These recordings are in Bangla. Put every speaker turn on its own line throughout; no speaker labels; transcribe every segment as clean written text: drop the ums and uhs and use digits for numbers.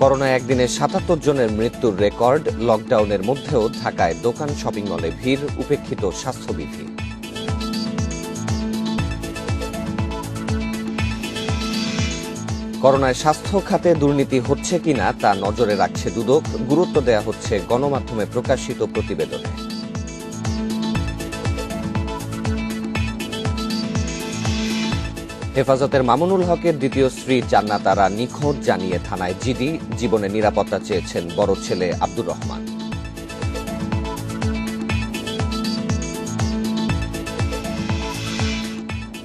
করোনায় একদিনে ৭৭ জনের মৃত্যুর রেকর্ড। লকডাউনের মধ্যেও ঢাকায় দোকান, শপিং মলে ভিড়, উপেক্ষিত স্বাস্থ্যবিধি। করোনায় স্বাস্থ্য খাতে দুর্নীতি হচ্ছে কিনা তা নজরে রাখছে দুদক। গুরুত্ব দেয়া হচ্ছে গণমাধ্যমে প্রকাশিত প্রতিবেদনে। হেফাজতের মামুনুল হকের দ্বিতীয় স্ত্রী জান্নাত আরা নিখোঁজ জানিয়ে থানায় জিডি। জীবনের নিরাপত্তা চেয়েছেন বড় ছেলে আব্দুর রহমান।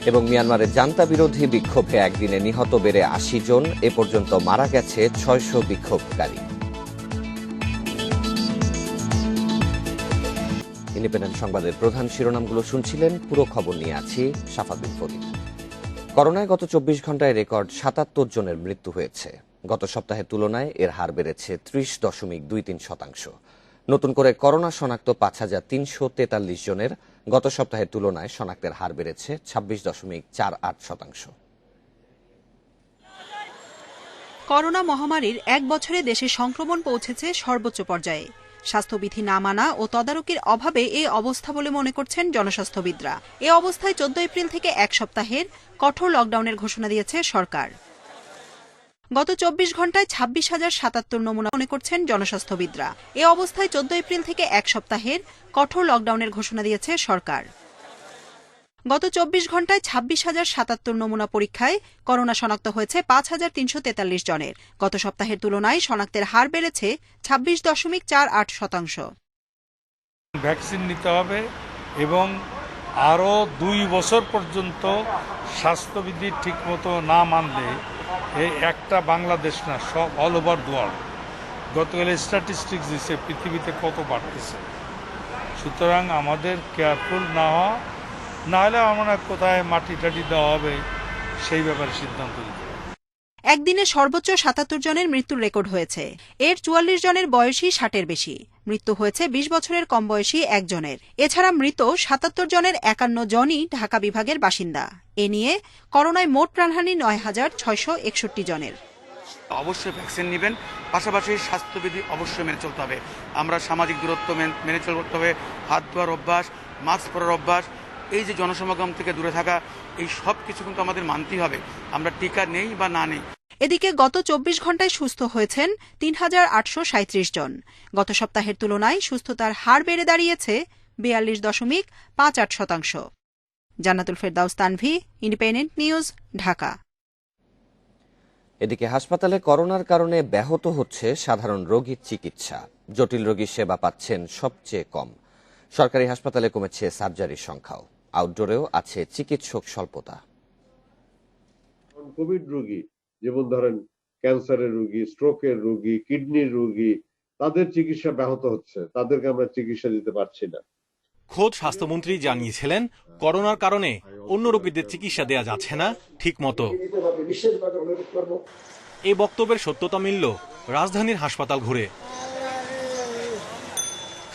এবং মিয়ানমারে জান্তা বিরোধী বিক্ষোভে একদিনে নিহত বেড়ে ৮০ জন। এ পর্যন্ত মারা গেছে ৬০০ বিক্ষোভকারী। ইন্ডিপেন্ডেন্ট সংবাদের প্রধান শিরোনামগুলো শুনছিলেন। পুরো খবর নিয়ে আছি শাফাত বিন ফরিদ। করোনায় গত ২৪ ঘণ্টায় রেকর্ড ৭৭ জনের মৃত্যু হয়েছে। গত সপ্তাহের তুলনায় এর হার বেড়েছে ৩০.২৩%। নতুন করে করোনা শনাক্ত ৫,৩৪৩ জনের। গত সপ্তাহের তুলনায় শনাক্তের হার বেড়েছে ২৬.৪৮%।
করোনা মহামারীর এক বছরে দেশে সংক্রমণ পৌঁছেছে সর্বোচ্চ পর্যায়ে। স্বাস্থ্যবিধি না মানা ও তদারকির অভাবে এই অবস্থা বলে মনে করছেন জনস্বাস্থ্যবিদরা। এ অবস্থায় ১৪ এপ্রিল থেকে এক সপ্তাহের কঠোর লকডাউনের ঘোষণা দিয়েছে সরকার। গত ২৪ ঘণ্টায় ২৬,০৭৭ নমুনা মনে করছেন জনস্বাস্থ্যবিদরা। এ অবস্থায় ১৪ এপ্রিল থেকে এক সপ্তাহের কঠোর লকডাউনের ঘোষণা দিয়েছে সরকার। গত ২৪ ঘণ্টায় ২৬,০৭৭ নমুনা পরীক্ষায় করোনা শনাক্ত হয়েছে ৫,৩৪৩ জনের। গত সপ্তাহের তুলনায় শনাক্তের হার বেড়েছে ২৬.৪৮%।
ভ্যাকসিন নিতে হবে এবং আরও ২ বছর পর্যন্ত স্বাস্থ্যবিধি ঠিকমতো না মানলে এই একটা বাংলাদেশ না, সব অল ওভার দ্য ওয়ার্ল্ড। গতকাল স্ট্যাটিস্টিক্স দিচ্ছে পৃথিবীতে কত বাড়তেছে। সুতরাং আমাদের কেয়ারফুল না হওয়া, না হলে আমার কোথায় মাটি টাটি দেওয়া হবে সেই ব্যাপারে সিদ্ধান্ত নিতে হবে।
একদিনে সর্বোচ্চ ৭৭ জনের মৃত্যুর রেকর্ড হয়েছে। এর ৪৪ জনের বয়সই ৬০-এর বেশি। মৃত্যু হয়েছে ২০ বছরের কম বয়সী একজনের। এছাড়া মৃত ৭৭ জনের ৫১ জনই ঢাকা বিভাগের বাসিন্দা। এ নিয়ে করোনায় মোট প্রাণহানি ৯,৬৬১ জনের।
অবশ্যই ভ্যাকসিন নেবেন, পাশাপাশি স্বাস্থ্যবিধি অবশ্যই মেনে চলতে হবে। আমরা সামাজিক দূরত্ব মেনে চলতে হবে, হাত ধোয়ার অভ্যাস, মাস্ক পরার অভ্যাস, এই যে জনসমাগম থেকে দূরে থাকা, এই সব কিছু কিন্তু আমাদের মানতেই হবে, আমরা টিকা নেই বা না নেই।
এদিকে গত ২৪ ঘণ্টায় সুস্থ হয়েছেন ৩,৮৩৭ জন। গত সপ্তাহের তুলনায় সুস্থতার হার বেড়ে দাঁড়িয়েছে ৪২.৫৮%। জান্নাতুল ফেরদাউস তানভি, ইন্ডিপেন্ডেন্ট নিউজ, ঢাকা।
এদিকে হাসপাতালে করোনার কারণে ব্যাহত হচ্ছে সাধারণ রোগীর চিকিৎসা। জটিল রোগীর সেবা পাচ্ছেন সবচেয়ে কম। সরকারি হাসপাতালে কমেছে সার্জারির সংখ্যাও। আউটডোরেও আছে চিকিৎসক স্বল্পতা।
কোভিড রোগী, যেমন ধরেন ক্যান্সারের রোগী, স্ট্রোকের রোগী, কিডনির রোগী, তাদের চিকিৎসা ব্যাহত হচ্ছে। তাদেরকে আমরা চিকিৎসা দিতে পারছি না।
খোদ স্বাস্থ্যমন্ত্রী জানিয়েছিলেন করোনার কারণে অন্য রোগীদের চিকিৎসা দেয়া যাচ্ছে না ঠিক মতো। এই বক্তব্যের সত্যতা মিলল রাজধানীর হাসপাতাল ঘুরে।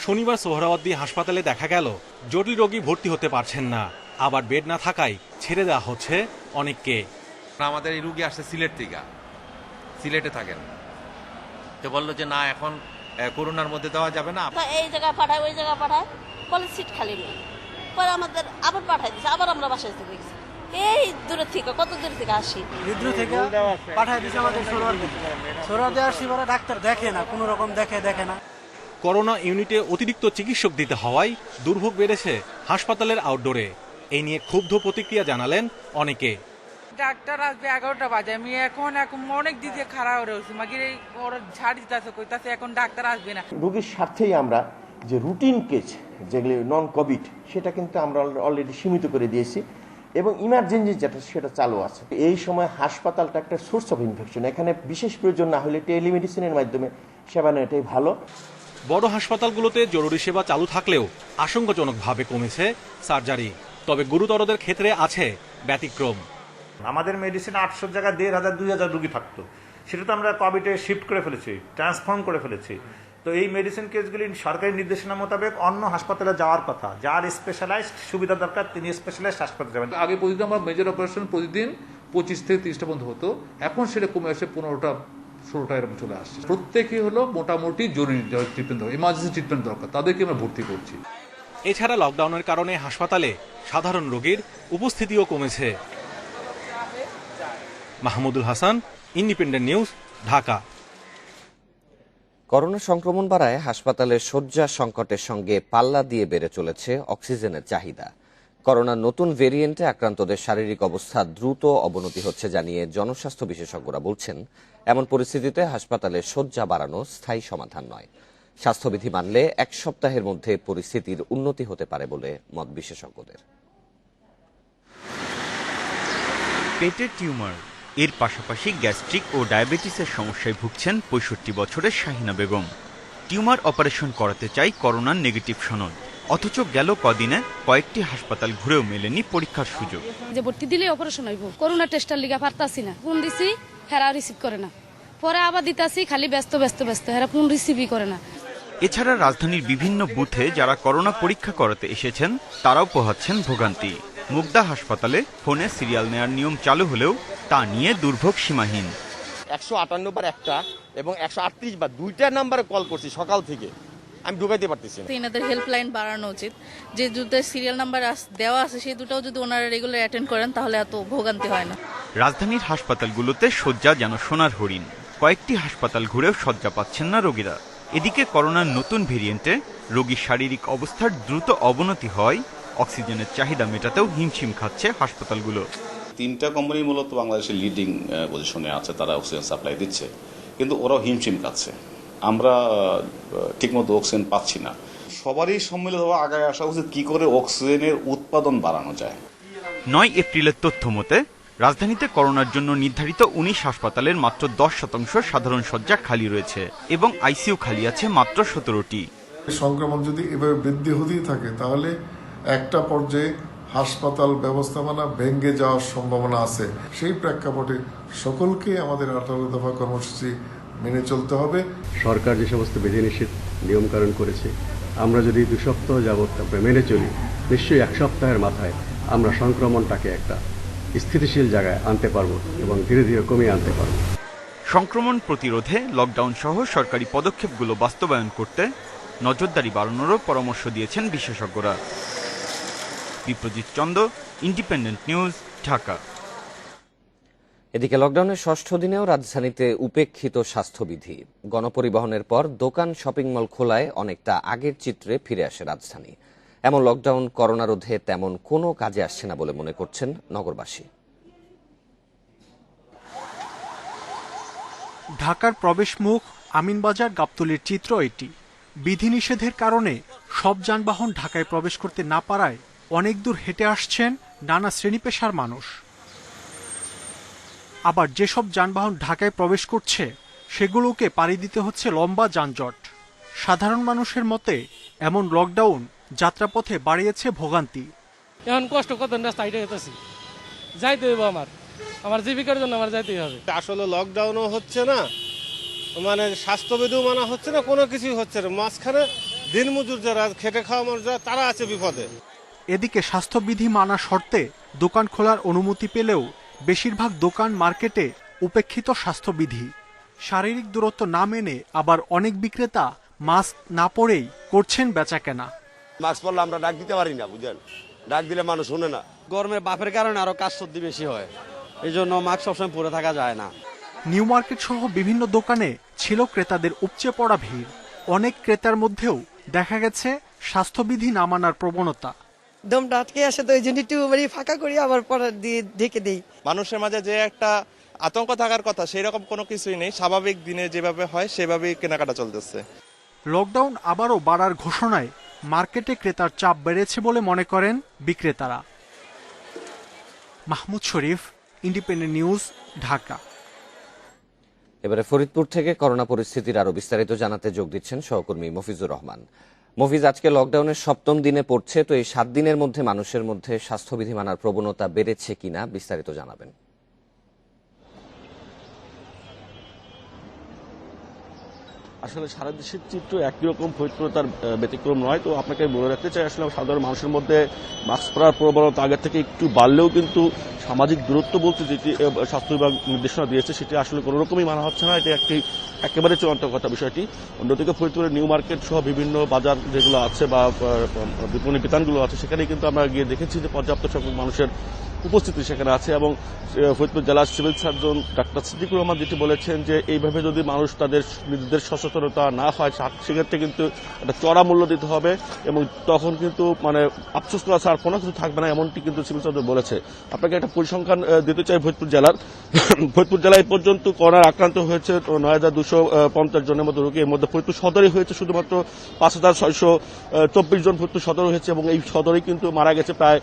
শনিবার সোহরাওয়ার্দী হাসপাতালে দেখা গেল জটিল রোগী ভর্তি হতে পারছেন না, আবার বেড না থাকায় ছেড়ে দেওয়া হচ্ছে অনেককে।
আমাদের এই রুগী আসছে সিলেট থেকে, সিলেটে থাকেন, তো বললো যে না এখন করোনার মধ্যে দেওয়া যাবে না,
এই জায়গায় পাঠায় ওই জায়গায় পাঠায়, বলে সিট খালি নেই। পরে আমাদের আবার পাঠাই দিচ্ছে, আবার আমরা বাসায় থেকে গেছি। এই দূরের থেকে, কত দূর থেকে আসি,
দূর থেকে পাঠাই দিচ্ছে আমাদের সোহরাওয়ার্দী আসি, বলে ডাক্তার দেখে না, কোনো রকম দেখে না।
করোনা ইউনিটে অতিরিক্ত চিকিৎসক দিতে হওয়ায় দুর্ভোগ বেড়েছে হাসপাতালের আউটডোরে। এই নিয়ে ক্ষুব্ধ প্রতিক্রিয়া জানালেন অনেকে।
ডাক্তার আসবে 11টা বাজে, আমি এখন অনেক দিকে খারাপ হয়ে রয়েছি, মাগির এই ওরা ঝাড় দিতেছে কইতাছে এখন ডাক্তার আসবে না।
রোগীর স্বার্থেই আমরা যে রুটিন কেস যেগুলি নন কোভিড, সেটা কিন্তু আমরা অলরেডি সীমিত করে দিয়েছি এবং ইমার্জেন্সি যেটা সেটা চালু আছে। এই সময় হাসপাতালটা একটা সোর্স অফ ইনফেকশন, এখানে বিশেষ প্রয়োজন না হলে টেলিমেডিসিনের মাধ্যমে সেবা নেওয়াটাই ভালো।
বড় হাসপাতালগুলোতে জরুরি সেবা চালু থাকলেও আশঙ্কাজনকভাবে কমেছে সার্জারি। তবে গুরুতরদের ক্ষেত্রে আছে ব্যতিক্রম।
আমাদের মেডিসিন 800 জায়গায় 1,500 2,000 রোগী থাকতো, সেটা তো আমরা কোভিডে শিফট করে ফেলেছি, ট্রান্সফর্ম করে ফেলেছি। তো এই মেডিসিন কেসগুলি সরকারি নির্দেশনা মোতাবেক অন্য হাসপাতালে যাওয়ার কথা, যার স্পেশালাইজড সুবিধা দরকার তিনি স্পেশালাইজড হাসপাতালে যাবেন।
আগে প্রতিদিন আমার মেজর অপারেশন প্রতিদিন 25 থেকে 30টা পর্যন্ত হতো, এখন সেটা কমে আসে 15টা 16টা এরকম চলে আসছে। প্রত্যেকে হলো মোটামুটি জরুরি ট্রিটমেন্ট দরকার, ইমার্জেন্সি ট্রিটমেন্ট দরকার, তাদেরকে আমরা ভর্তি করছি।
এছাড়া লকডাউনের কারণে হাসপাতালে সাধারণ রোগীর উপস্থিতিও কমেছে। Mahmudul Hasan, independent news, Dhaka.
Corona সংক্রমণ বাড়ায় হাসপাতালের শয্যা সংকটের সঙ্গে পাল্লা দিয়ে বেড়ে চলেছে অক্সিজেনের চাহিদা। করোনার নতুন ভেরিয়েন্টে আক্রান্তদের শারীরিক অবস্থা দ্রুত অবনতি হচ্ছে জানিয়ে জনস্বাস্থ্য বিশেষজ্ঞরা বলছেন, এমন পরিস্থিতিতে হাসপাতালের শয্যা বাড়ানো স্থায়ী সমাধান নয়। স্বাস্থ্যবিধি মানলে 1 সপ্তাহের মধ্যে পরিস্থিতির উন্নতি হতে পারে বলে মত বিশেষজ্ঞদের।
পেটের টিউমার, এর পাশাপাশি গ্যাস্ট্রিক ও ডায়াবেটিসের সমস্যায় ভুগছেন 65 বছরের শাহিনা বেগম। টিউমার অপারেশন করাতে চাই করোনার নেগেটিভ সনদ, অথচ গেল কদিনে কয়েকটি হাসপাতাল ঘুরেও মেলেনি পরীক্ষার সুযোগ।
যে ভর্তি দিলে অপারেশন হইব, করোনা টেস্টার লিগা পারতাছি না, ফোন দিছি হেরা রিসিভ করে না, পরে আবার দিতাছি খালি ব্যস্ত হেরা ফোন রিসিভই করে না।
এছাড়া রাজধানীর বিভিন্ন বুথে যারা করোনা পরীক্ষা করাতে এসেছেন তারাও পোহাচ্ছেন ভোগান্তি। মুগদা হাসপাতালে ফোনে সিরিয়াল নেয়ার নিয়ম চালু হলেও তা নিয়ে দুর্ভোগ সীমাহীন।
158 বার একটা এবং 138 বার 2টা নাম্বারে কল করছি সকাল থেকে, আমি ঢুকাইতে পারতেছি না।
এনাদের হেল্পলাইন বাড়ানো উচিত, যে দুটো সিরিয়াল নাম্বার দেওয়া আছে সেই দুটাও যদি ওনারা রেগুলার অ্যাটেন্ড করেন তাহলে এত ভোগান্তি হয় না।
রাজধানীর হাসপাতালগুলোতে শয্যা যেন সোনার হরিণ, কয়েকটি হাসপাতাল ঘুরেও শয্যা পাচ্ছেন না রোগীরা। এদিকে করোনার নতুন ভেরিয়েন্টে রোগীর শারীরিক অবস্থার দ্রুত অবনতি হয়, অক্সিজেনের চাহিদা মেটাতেও হিমশিম খাচ্ছে হাসপাতালগুলো।
3টা কোম্পানি মূলত বাংলাদেশের লিডিং পজিশনে আছে, তারা অক্সিজেন সাপ্লাই দিচ্ছে, কিন্তু ওরাও হিমশিম খাচ্ছে। আমরা ঠিকমতো অক্সিজেন পাচ্ছি না। সবারই সম্মিলিতভাবে আগায় আসা উচিত কি করে অক্সিজেনের উৎপাদন বাড়ানো যায়।
9 এপ্রিলের তথ্য মতে রাজধানীতে করোনার জন্য নির্ধারিত 19 হাসপাতালের মাত্র 10% সাধারণ শয্যা খালি রয়েছে এবং আইসিইউ খালি আছে মাত্র 17টি।
সংক্রমণ যদি এভাবে বৃদ্ধি হতেই থাকে তাহলে একটা পর্যায়ে হাসপাতাল ব্যবস্থাপনা ভেঙে যাওয়ার সম্ভাবনা আছে। সেই প্রেক্ষাপটে সকলকে আমাদের 18 দফা কর্মসূচি মেনে চলতে হবে।
সরকার যে সমস্ত বিধিনিষেধ নিয়মকানুন করেছে, আমরা যদি 2 সপ্তাহ যাবৎ মেনে চলি, নিশ্চয়ই 1 সপ্তাহের মাথায় আমরা সংক্রমণটাকে একটা স্থিতিশীল জায়গায় আনতে পারবো এবং ধীরে ধীরে কমিয়ে আনতে পারবো।
সংক্রমণ প্রতিরোধে লকডাউন সহ সরকারি পদক্ষেপগুলো বাস্তবায়ন করতে নজরদারি বাড়ানোরও পরামর্শ দিয়েছেন বিশেষজ্ঞরা। Biprajit Chanda, independent news, Dhaka.
এদিকে লকডাউনের 6ষ্ঠ দিনেও রাজধানীতে উপেক্ষিত স্বাস্থ্যবিধি। গণপরিবহনের পর দোকান, শপিং মল খোলায় অনেকটা আগের চিত্রে ফিরে আসে রাজধানী। এমন লকডাউন করোনা রোধে তেমন কোনো কাজে আসছে না বলে মনে করছেন নগরবাসী।
ঢাকার প্রবেশমুখ আমিনবাজার গাবতলীর চিত্র এটি। বিধিনিষেধের কারণে সব যানবাহন ঢাকায় প্রবেশ করতে না পারায় অনেক দূর হেঁটে আসছেন নানা শ্রেণী পেশার মানুষ। আবার যেসব যানবাহন ঢাকায় প্রবেশ করছে সেগুলোকে পাড়ি দিতে হচ্ছে লম্বা যানজট। সাধারণ মানুষের মতে এমন লকডাউন যাত্রাপথে বাড়িয়েছে ভোগান্তি।
এখন কষ্ট কত রাস্তা হাইটে যেতেছি, যাইতে হইব, আমার জীবিকার জন্য আমার যাইতেই হবে।
আসলে লকডাউনও হচ্ছে না, মানে স্বাস্থ্যবিধিও মানা হচ্ছে না, কোনো কিছুই হচ্ছে না। মাঝখানে দিনমজুর যারা খেটে খাওয়া মানুষ যারা, তারা আছে বিপদে।
এদিকে স্বাস্থ্যবিধি মানা শর্তে দোকান খোলার অনুমতি পেলেও বেশিরভাগ দোকান মার্কেটে উপেক্ষিত স্বাস্থ্যবিধি। শারীরিক দূরত্ব না মেনে আবার অনেক বিক্রেতা মাস্ক না পরেই করছেন বেচাকেনা।
মাস্ক পরলে আমরা ডাক দিতে পারি না, বুঝলেন, ডাক দিলে মানুষ শুনে না।
গরমের বাপের কারণে আরো কাজ সর্দি বেশি হয়, এই জন্য মাস্ক সবসময় পরে থাকা যায় না।
নিউ মার্কেট সহ বিভিন্ন দোকানে ছিল ক্রেতাদের উপচে পড়া ভিড়। অনেক ক্রেতার মধ্যেও দেখা গেছে স্বাস্থ্যবিধি না মানার প্রবণতা।
দমটা আটকে আসে, তো এই জন্য একটু ফাঁকা করি, আবার পরে দিয়ে ঢেকে দিই।
মানুষের মাঝে যে একটা আতঙ্ক থাকার কথা সেই রকম কোনো কিছুই নেই, স্বাভাবিক দিনে যেভাবে হয় সেভাবেই কেনাকাটা চলতেছে।
লকডাউন আবারও বাড়ার ঘোষণায় মার্কেটে ক্রেতার চাপ বেড়েছে বলে মনে করেন বিক্রেতারা। মাহমুদ শরীফ, ইন্ডিপেন্ডেন্ট নিউজ, ঢাকা।
এবারে ফরিদপুর থেকে করোনা পরিস্থিতির আরো বিস্তারিত জানাতে যোগ দিচ্ছেন সহকর্মী মফিজুর রহমান। মফিজ, আজকে লকডাউনের 7ম দিনে পড়ছে, তো এই 7 দিনের মধ্যে মানুষের মধ্যে স্বাস্থ্যবিধি মানার প্রবণতা বেড়েছে কিনা বিস্তারিত জানাবেন।
আসলে সারা দেশের চিত্র একই রকম, ফরিদপুর তার ব্যতিক্রম নয়। তো আপনাকে বলে রাখতে চাই, আসলে সাধারণ মানুষের মধ্যে মাস্ক পরার প্রবণতা আগের থেকে একটু বাড়লেও কিন্তু সামাজিক দূরত্ব বলতে যেটি স্বাস্থ্য বিভাগ নির্দেশনা দিয়েছে সেটি আসলে কোনো রকমই মানা হচ্ছে না। এটি একটি একেবারে চূড়ান্ত কথা বিষয়টি। অন্যদিকে ফরিদপুরের নিউ মার্কেট সহ বিভিন্ন বাজার যেগুলো আছে বা বিপণী বিতানগুলো আছে, সেখানে কিন্তু আমরা গিয়ে দেখেছি যে পর্যাপ্ত সংখ্যক মানুষের উপস্থিতি সেখানে আছে। এবং ফরিদপুর জেলার civil surgeon doctor Siddiqur Rahman যেটি বলেছেন যে এইভাবে যদি মানুষ তাদের নিজেদের সচেতনতা না হয় সেক্ষেত্রে কিন্তু একটা চড়া মূল্য দিতে হবে এবং তখন কিন্তু মানে আফসোস করা ছাড়া কোনো কিছু থাকবে না, এমনটি কিন্তু সিভিল সার্জন বলেছে। আপনাকে একটা পরিসংখ্যান দিতে চাই ফরিদপুর জেলার। ফরিদপুর জেলায় এই পর্যন্ত করোনায় আক্রান্ত হয়েছে 9,250 জনের মতো রোগী। এর মধ্যে ফরিদপুর সদরে হয়েছে শুধুমাত্র 5,624 জন ফরিদপুর সদরে হয়েছে এবং এই সদরেই কিন্তু মারা গেছে প্রায়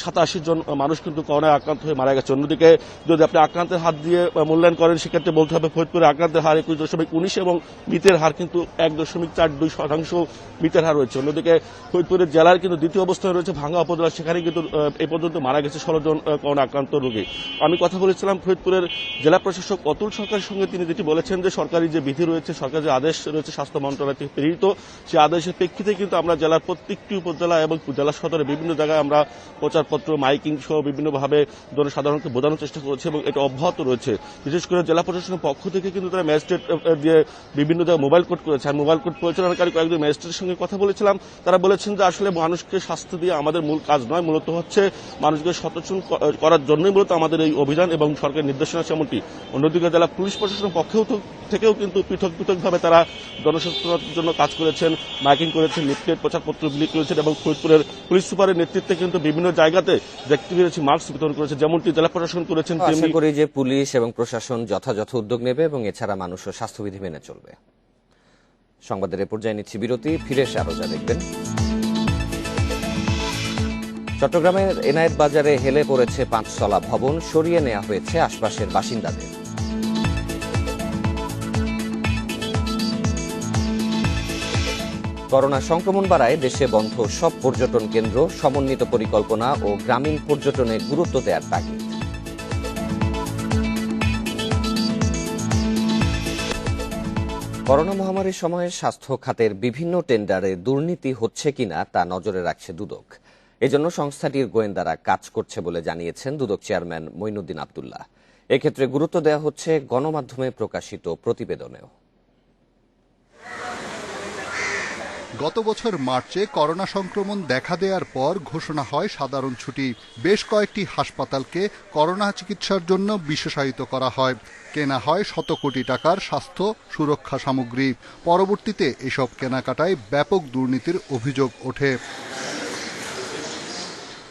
87 জন মানুষ কিন্তু করোনায় আক্রান্ত হয়ে মারা গেছে। অন্যদিকে যদি আপনি আক্রান্তের হার দিয়ে মূল্যায়ন করেন সেক্ষেত্রে বলতে হবে ফরিদপুরে আক্রান্তের হার 21.19 এবং মৃতের হার কিন্তু 1.42% মৃতের হার রয়েছে। অন্যদিকে ফরিদপুরের জেলার কিন্তু দ্বিতীয় অবস্থানে রয়েছে ভাঙ্গা উপজেলা, সেখানে কিন্তু এই পর্যন্ত মারা গেছে 16 জন করোনা আক্রান্ত রোগী। আমি কথা বলেছিলাম ফরিদপুরের জেলা প্রশাসক অতুল সরকারের সঙ্গে, তিনি যেটি বলেছেন যে সরকারি যে বিধি রয়েছে, সরকারি যে আদেশ রয়েছে স্বাস্থ্য মন্ত্রণালয় থেকে প্রেরিত, সেই আদেশের প্রেক্ষিতে কিন্তু আমরা জেলার প্রত্যেকটি উপজেলা এবং জেলা সদরে বিভিন্ন জায়গায় আমরা প্রচারপত্র, মাইকিং সহ বিভিন্নভাবে জনসাধারণকে বোঝানোর চেষ্টা করেছে এবং এটা অব্যাহত রয়েছে। বিশেষ করে জেলা প্রশাসনের পক্ষ থেকে কিন্তু তারা ম্যাজিস্ট্রেট দিয়ে বিভিন্ন জায়গায় মোবাইল কোর্ট করেছে। আর মোবাইল কোর্ট পরিচালনাকারী কয়েকজন ম্যাজিস্ট্রেটের সঙ্গে কথা বলেছিলাম, তারা বলেছেন যে আসলে মানুষকে স্বাস্থ্য দিয়ে আমাদের মূল কাজ নয়, মূলত হচ্ছে মানুষকে সচেতন করার জন্যই মূলত আমাদের এই অভিযান এবং সরকারের নির্দেশনা সেমনটি। অন্যদিকে জেলা পুলিশ প্রশাসনের পক্ষেও থেকেও কিন্তু পৃথক পৃথকভাবে তারা জনসচেতনতার জন্য কাজ করেছেন, মাইকিং করেছেন, লিফলেট প্রচারপত্র বিলি করেছেন এবং ফরিদপুরের পুলিশ সুপারের নেতৃত্বে কিন্তু বিভিন্ন জায়গাতে দেখতে পেরেছি মাস্ক বিতরণ করেছে, যেমনটি জেলা প্রশাসন করেছেন।
আশা করি যে পুলিশ এবং প্রশাসন যথাযথ উদ্যোগ নেবে এবং এছাড়া মানুষও স্বাস্থ্যবিধি মেনে চলবে। সংবাদের এ পর্যায়ে নিচ্ছি বিরতি, ফিরে এসে আরো যা দেখবেন। চট্টগ্রামের এনায়েত বাজারে হেলে পড়েছে 5 তলা ভবন, সরিয়ে নেওয়া হয়েছে আশপাশের বাসিন্দাদের। করোনা সংক্রমণ বাড়ায় দেশে বন্ধ সব পর্যটন কেন্দ্র, সমন্বিত পরিকল্পনা ও গ্রামীণ পর্যটনে গুরুত্ব দেওয়ার তাগিদ। করোনা মহামারীর সময়ে স্বাস্থ্য খাতের বিভিন্ন টেন্ডারে দুর্নীতি হচ্ছে কিনা তা নজরে রাখছে দুদক। এজন্য সংস্থাটির গোয়েন্দারা কাজ করছে বলে জানিয়েছেন দুদক চেয়ারম্যান মঈনুদ্দিন আব্দুল্লাহ। এক্ষেত্রে গুরুত্ব দেওয়া হচ্ছে গণমাধ্যমে প্রকাশিত প্রতিবেদনেও।
গত বছর মার্চে করোনা সংক্রমণ দেখা দেওয়ার পর ঘোষণা হয় সাধারণ ছুটি। বেশ কয়েকটি হাসপাতালকে করোনা চিকিৎসার জন্য বিশেষায়িত করা হয়। কেনা হয় শত কোটি টাকার স্বাস্থ্য সুরক্ষা সামগ্রী। পরবর্তীতে এসব কেনাকাটায় ব্যাপক দুর্নীতির অভিযোগ ওঠে।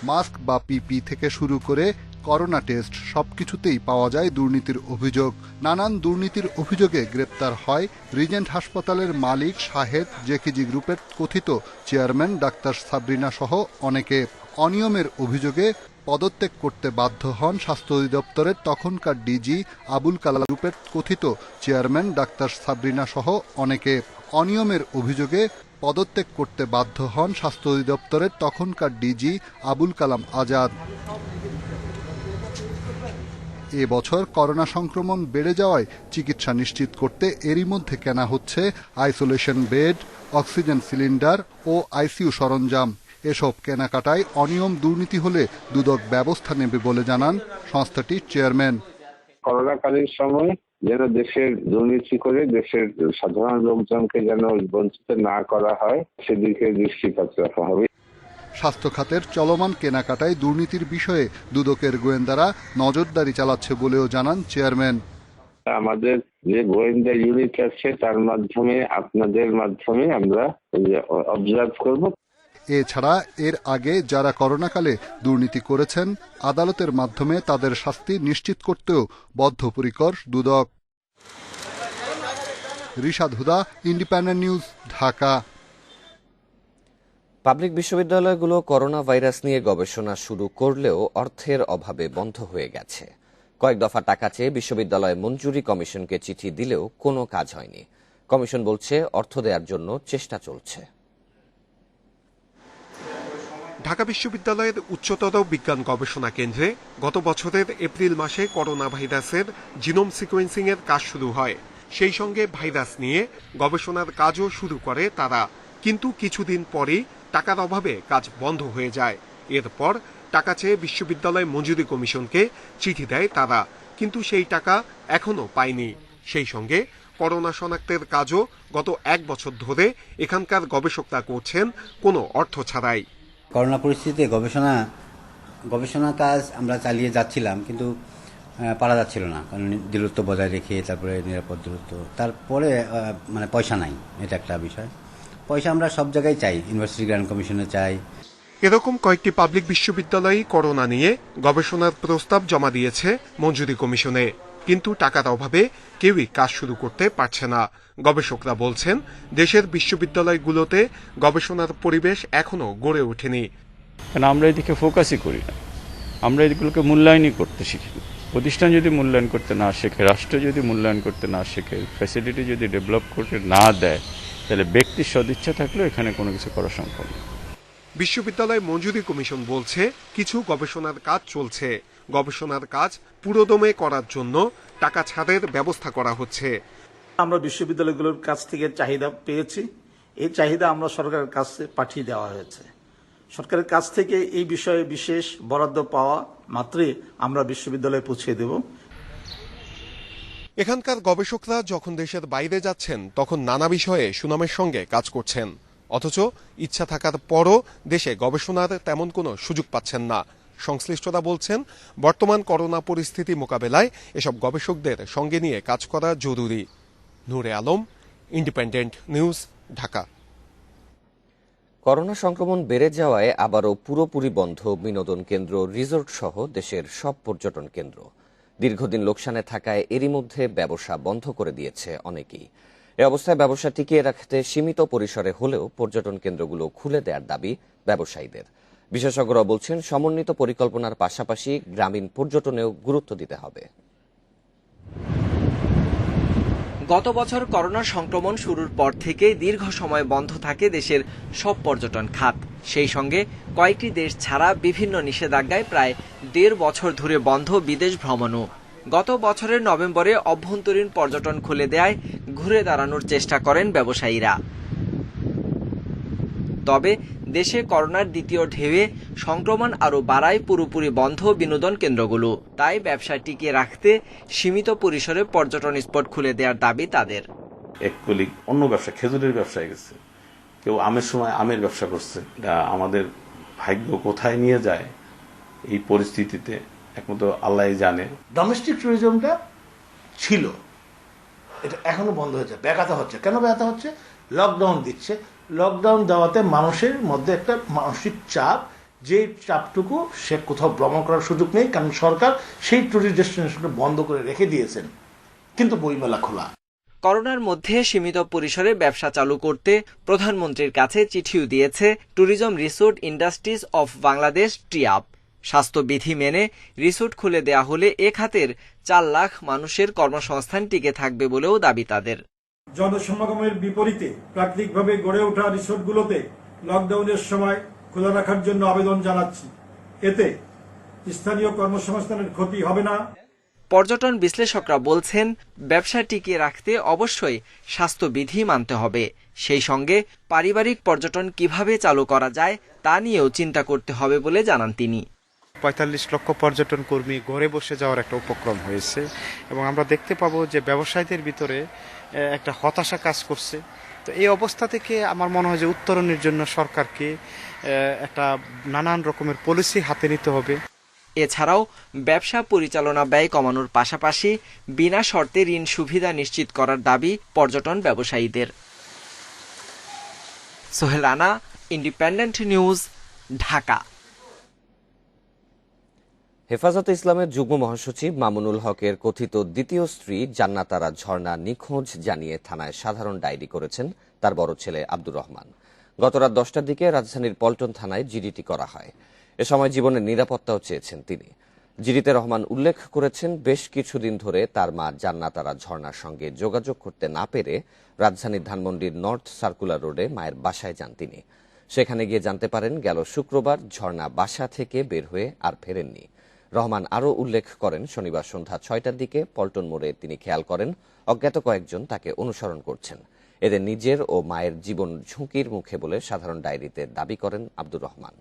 মাস্ক বা পিপি থেকে শুরু করে করোনা টেস্ট সবকিছুতেই পাওয়া যায় দুর্নীতির অভিযোগ। নানান দুর্নীতির অভিযোগে গ্রেপ্তার হয় রিজেন্ট হাসপাতালের মালিক শাহেদ, জেকেজি গ্রুপের কথিত চেয়ারম্যান ডাক্তার সাবরিনা সহ অনেকে। অনিয়মের অভিযোগে পদত্যাগ করতে বাধ্য হন স্বাস্থ্য অধিদপ্তরের তখনকার ডিজি আবুল কালাম গ্রুপের কথিত চেয়ারম্যান ডাক্তার সাবরিনা সহ অনেকে। অনিয়মের অভিযোগে পদত্যাগ করতে বাধ্য হন স্বাস্থ্য অধিদপ্তরের তখনকার ডিজি আবুল কালাম আজাদ। এবছর করোনা সংক্রমণ বেড়ে যাওয়ায় চিকিৎসা নিশ্চিত করতে এরই মধ্যে কেনা হচ্ছে আইসোলেশন বেড, অক্সিজেন সিলিন্ডার ও আইসিইউ সরঞ্জাম। এসব কেনাকাটায় অনিয়ম দুর্নীতি হলে দুদক ব্যবস্থা নেবে বলে জানান সংস্থাটির চেয়ারম্যান।
করোনাকালীন সময় যেন দেশের দুর্নীতি করে দেশের সাধারণ লোকজনকে যেন বঞ্চিত না করা হয় সেদিকে দৃষ্টিপাত রাখা হবে।
স্বাস্থ্য খাতের চলমান কেনাকাটায় দুর্নীতির বিষয়ে দুদকের গোয়েন্দারা নজরদারি চালাচ্ছে বলেও জানান চেয়ারম্যান।
আমাদের যে গোয়েন্দা ইউনিট আছে তার মাধ্যমে আপনাদের মাধ্যমে আমরা অবজার্ভ করব।
এছাড়া এর আগে যারা করোনাকালে দুর্নীতি করেছেন আদালতের মাধ্যমে তাদের শাস্তি নিশ্চিত করতেও বদ্ধপরিকর দুদক। Rishad Huda, Independent news, Dhaka.
Public বিশ্ববিদ্যালয়গুলো করোনা ভাইরাস নিয়ে গবেষণা শুরু করলেও অর্থের অভাবে বন্ধ হয়ে গেছে। কয়েক দফা টাকা চেয়ে বিশ্ববিদ্যালয় মঞ্জুরি কমিশনকে চিঠি দিলেও কোনো কাজ হয়নি। কমিশন বলছে অর্থ দেওয়ার জন্য চেষ্টা চলছে।
ঢাকা বিশ্ববিদ্যালয়ের উচ্চতর বিজ্ঞান গবেষণা কেন্দ্রে গত বছরের এপ্রিল মাসে করোনা ভাইরাসের জিনোম সিকোয়েন্সিং এর কাজ শুরু হয়। সেই সঙ্গে ভাইরাস নিয়ে গবেষণার কাজও শুরু করে তারা, কিন্তু কিছুদিন পরেই টাকার অভাবে কাজ বন্ধ হয়ে যায়। এরপর টাকা চেয়ে বিশ্ববিদ্যালয় মঞ্জুরি কমিশনকে চিঠি দেয় তারা, কিন্তু সেই টাকা এখনো পায়নি। সেই সঙ্গে করোনা শনাক্তের কাজও গত 1 বছর ধরে এখানকার গবেষকরা করছেন কোনো অর্থ ছাড়াই।
করোনা পরিস্থিতিতে গবেষণা কাজ আমরা চালিয়ে যাচ্ছিলাম, কিন্তু পারা যাচ্ছিল না, কারণ দূরত্ব বজায় রেখে, তারপরে নিরাপদ দূরত্ব, তারপরে মানে পয়সা নাই, এটা একটা বিষয়। পয়সা আমরা সব জায়গায় চাই, ইউনিভার্সিটি গ্র্যান্ট কমিশনে চাই।
এরকম কয়েকটি পাবলিক বিশ্ববিদ্যালয়ই করোনা নিয়ে গবেষণার প্রস্তাব জমা দিয়েছে মঞ্জুরি কমিশনে, কিন্তু টাকার অভাবে কেউই কাজ শুরু করতে পারছে না। গবেষকরা বলছেন, দেশের বিশ্ববিদ্যালয়গুলোতে গবেষণার পরিবেশ এখনো গড়ে ওঠেনি।
কারণ আমরা এদিকে ফোকাসই করি না, আমরা এগুলোকে মূল্যায়নই করতে শিখি। প্রতিষ্ঠান যদি মূল্যায়ন করতে না শেখে, রাষ্ট্র যদি মূল্যায়ন করতে না শেখে, ফ্যাসিলিটি যদি ডেভেলপ করতে না দেয়, তাহলে ব্যক্তির সদিচ্ছা থাকলেও এখানে কোনো কিছু করা সম্ভব না।
বিশ্ববিদ্যালয় মঞ্জুরি কমিশন বলছে, কিছু গবেষণার কাজ চলছে। গবেষণার কাজ পুরোদমে করার জন্য টাকা ছাড়ের ব্যবস্থা করা হচ্ছে।
আমরা বিশ্ববিদ্যালয়গুলোর কাছ থেকে চাহিদা পেয়েছি, এই চাহিদা আমরা সরকারের কাছে পাঠিয়ে দেওয়া হয়েছে। সরকারের কাছ থেকে এই বিষয়ে বিশেষ বরাদ্দ পাওয়া মাত্রই আমরা বিশ্ববিদ্যালয়ে পৌঁছে দেব।
এখানকার গবেষকরা যখন দেশের বাইরে যাচ্ছেন, তখন নানা বিষয়ে সুনামের সঙ্গে কাজ করছেন, অথচ ইচ্ছা থাকার পরও দেশে গবেষণার তেমন কোনো সুযোগ পাচ্ছেন না। সংশ্লিষ্টরা বলছেন, বর্তমান করোনা পরিস্থিতি মোকাবেলায় এসব গবেষকদের সঙ্গে নিয়ে কাজ করা জরুরি। Nure Alam, Independent news, Dhaka.
Corona সংক্রমণ বেড়ে যাওয়ায় আবারও পুরোপুরি বন্ধ বিনোদন কেন্দ্র, রিসোর্ট সহ দেশের সব পর্যটন কেন্দ্র। দীর্ঘদিন লোকসানে থাকায় এরই মধ্যে ব্যবসা বন্ধ করে দিয়েছে অনেকেই। এ অবস্থায় ব্যবসা টিকিয়ে রাখতে সীমিত পরিসরে হলেও পর্যটন কেন্দ্রগুলো খুলে দেওয়ার দাবি ব্যবসায়ীদের। বিশেষজ্ঞরা বলছেন, সমন্বিত পরিকল্পনার পাশাপাশি গ্রামীণ পর্যটনেও গুরুত্ব দিতে হবে।
গত বছর করোনা সংক্রমণ শুরুর পর থেকে দীর্ঘ সময় বন্ধ থাকে দেশের সব পর্যটন খাত। সেই সঙ্গে কয়েকটি দেশ ছাড়া বিভিন্ন নিষেধাজ্ঞায় প্রায় 1.5 বছর ধরে বন্ধ বিদেশ ভ্রমণও। গত বছরের নভেম্বরে অভ্যন্তরীণ পর্যটন খুলে দেয়ায় ঘুরে দাঁড়ানোর চেষ্টা করেন ব্যবসায়ীরা। তবে দেশে করোনার দ্বিতীয় ঢেউয়ে সংক্রমণ আরও বাড়ায় পুরোপুরি বন্ধ বিনোদন কেন্দ্রগুলো। তাই ব্যবসা টিকিয়ে রাখতে সীমিত পরিসরে পর্যটন স্পট খুলে দেওয়ার দাবি তাদের।
এক কলিগ অন্য ব্যবসা, খেজুরের ব্যবসায় গেছে, কেউ আমের সময় আমের ব্যবসা করছে। আমাদের ভাগ্য কোথায় নিয়ে যায় এই পরিস্থিতিতে একমাত্র আল্লাহ জানে।
ডোমেস্টিক ট্যুরিজমটা ছিল, এটা এখনো বন্ধ হয়েছে, ব্যাঘাত হচ্ছে। কেন ব্যাঘাত হচ্ছে? লকডাউন দিচ্ছে। লকডাউন দেওয়াতে মানুষের মধ্যে একটা মানসিক চাপ, যে চাপটুকু সে কোথাও ভ্রমণ করার সুযোগ নেই, কারণ সরকার সেই ট্যুরিস্ট ডেস্টিনেশনটা বন্ধ করে রেখে দিয়েছেন, কিন্তু বইমেলা খোলা।
করোনার মধ্যে সীমিত পরিসরে ব্যবসা চালু করতে প্রধানমন্ত্রীর কাছে চিঠিও দিয়েছে tourism resort industries of Bangladesh, টিআব। স্বাস্থ্যবিধি মেনে রিসোর্ট খুলে দেয়া হলে এ খাতের 4 লাখ মানুষের কর্মসংস্থান টিকে থাকবে বলেও দাবি তাদের।
জনসমাগমের বিপরীতে প্রাকৃতিকভাবে গড়ে ওঠা রিসোর্টগুলোতে লকডাউনের সময় খোলা রাখার জন্য আবেদন জানাচ্ছি। এতে স্থানীয় কর্মসংস্থানের ক্ষতি হবে না।
পর্যটন বিশ্লেষকরা বলছেন, ব্যবসা টিকিয়ে রাখতে অবশ্যই স্বাস্থ্যবিধি মানতে হবে। সেই সঙ্গে পারিবারিক পর্যটন কিভাবে চালু করা যায় তা নিয়েও চিন্তা করতে হবে বলে জানান তিনি।
45 লক্ষ পর্যটন কর্মী ঘরে বসে যাওয়ার একটা উপক্রম হয়েছে এবং আমরা দেখতে পাবো যে ব্যবসায়ীদের ভিতরে একটা হতাশা কাজ করছে। তো এই অবস্থা থেকে আমার মনে হয় যে উত্তরণের জন্য সরকারকে একটা নানান রকমের পলিসি হাতে নিতে হবে।
এছাড়াও ব্যবসা পরিচালনা ব্যয় কমানোর পাশাপাশি বিনা শর্তে ঋণ সুবিধা নিশ্চিত করার দাবি পর্যটন ব্যবসায়ীদের। Sohel Rana, independent news, Dhaka.
হেফাজতে ইসলামের যুগ্ম মহাসচিব মামুনুল হকের কথিত দ্বিতীয় স্ত্রী জান্নাত আরা ঝর্ণা নিখোঁজ জানিয়ে থানায় সাধারণ ডায়েরি করেছেন তার বড় ছেলে আব্দুর রহমান। গত রাত 10টার দিকে রাজধানীর পল্টন থানায় জিডিটি করা হয়। এ সময় জীবনের নিরাপত্তাও চেয়েছেন তিনি। জিডিতে রহমান উল্লেখ করেছেন, বেশ কিছুদিন ধরে তার মা জান্নাত আরা ঝর্ণার সঙ্গে যোগাযোগ করতে না পেরে রাজধানীর ধানমন্ডির নর্থ সার্কুলার রোডে মায়ের বাসায় যান তিনি। সেখানে গিয়ে জানতে পারেন গেল শুক্রবার ঝর্ণা বাসা থেকে বের হয়ে আর ফেরেননি। রহমান আরও উল্লেখ করেন, শনিবার সন্ধ্যা 6টার দিকে পল্টন মোড়ে তিনি খেয়াল করেন অজ্ঞাত কয়েকজন তাকে অনুসরণ করছেন। এদের নিজের ও মায়ের জীবন ঝুঁকির মুখে বলে সাধারণ ডায়েরিতে দাবি করেন আব্দুর রহমান।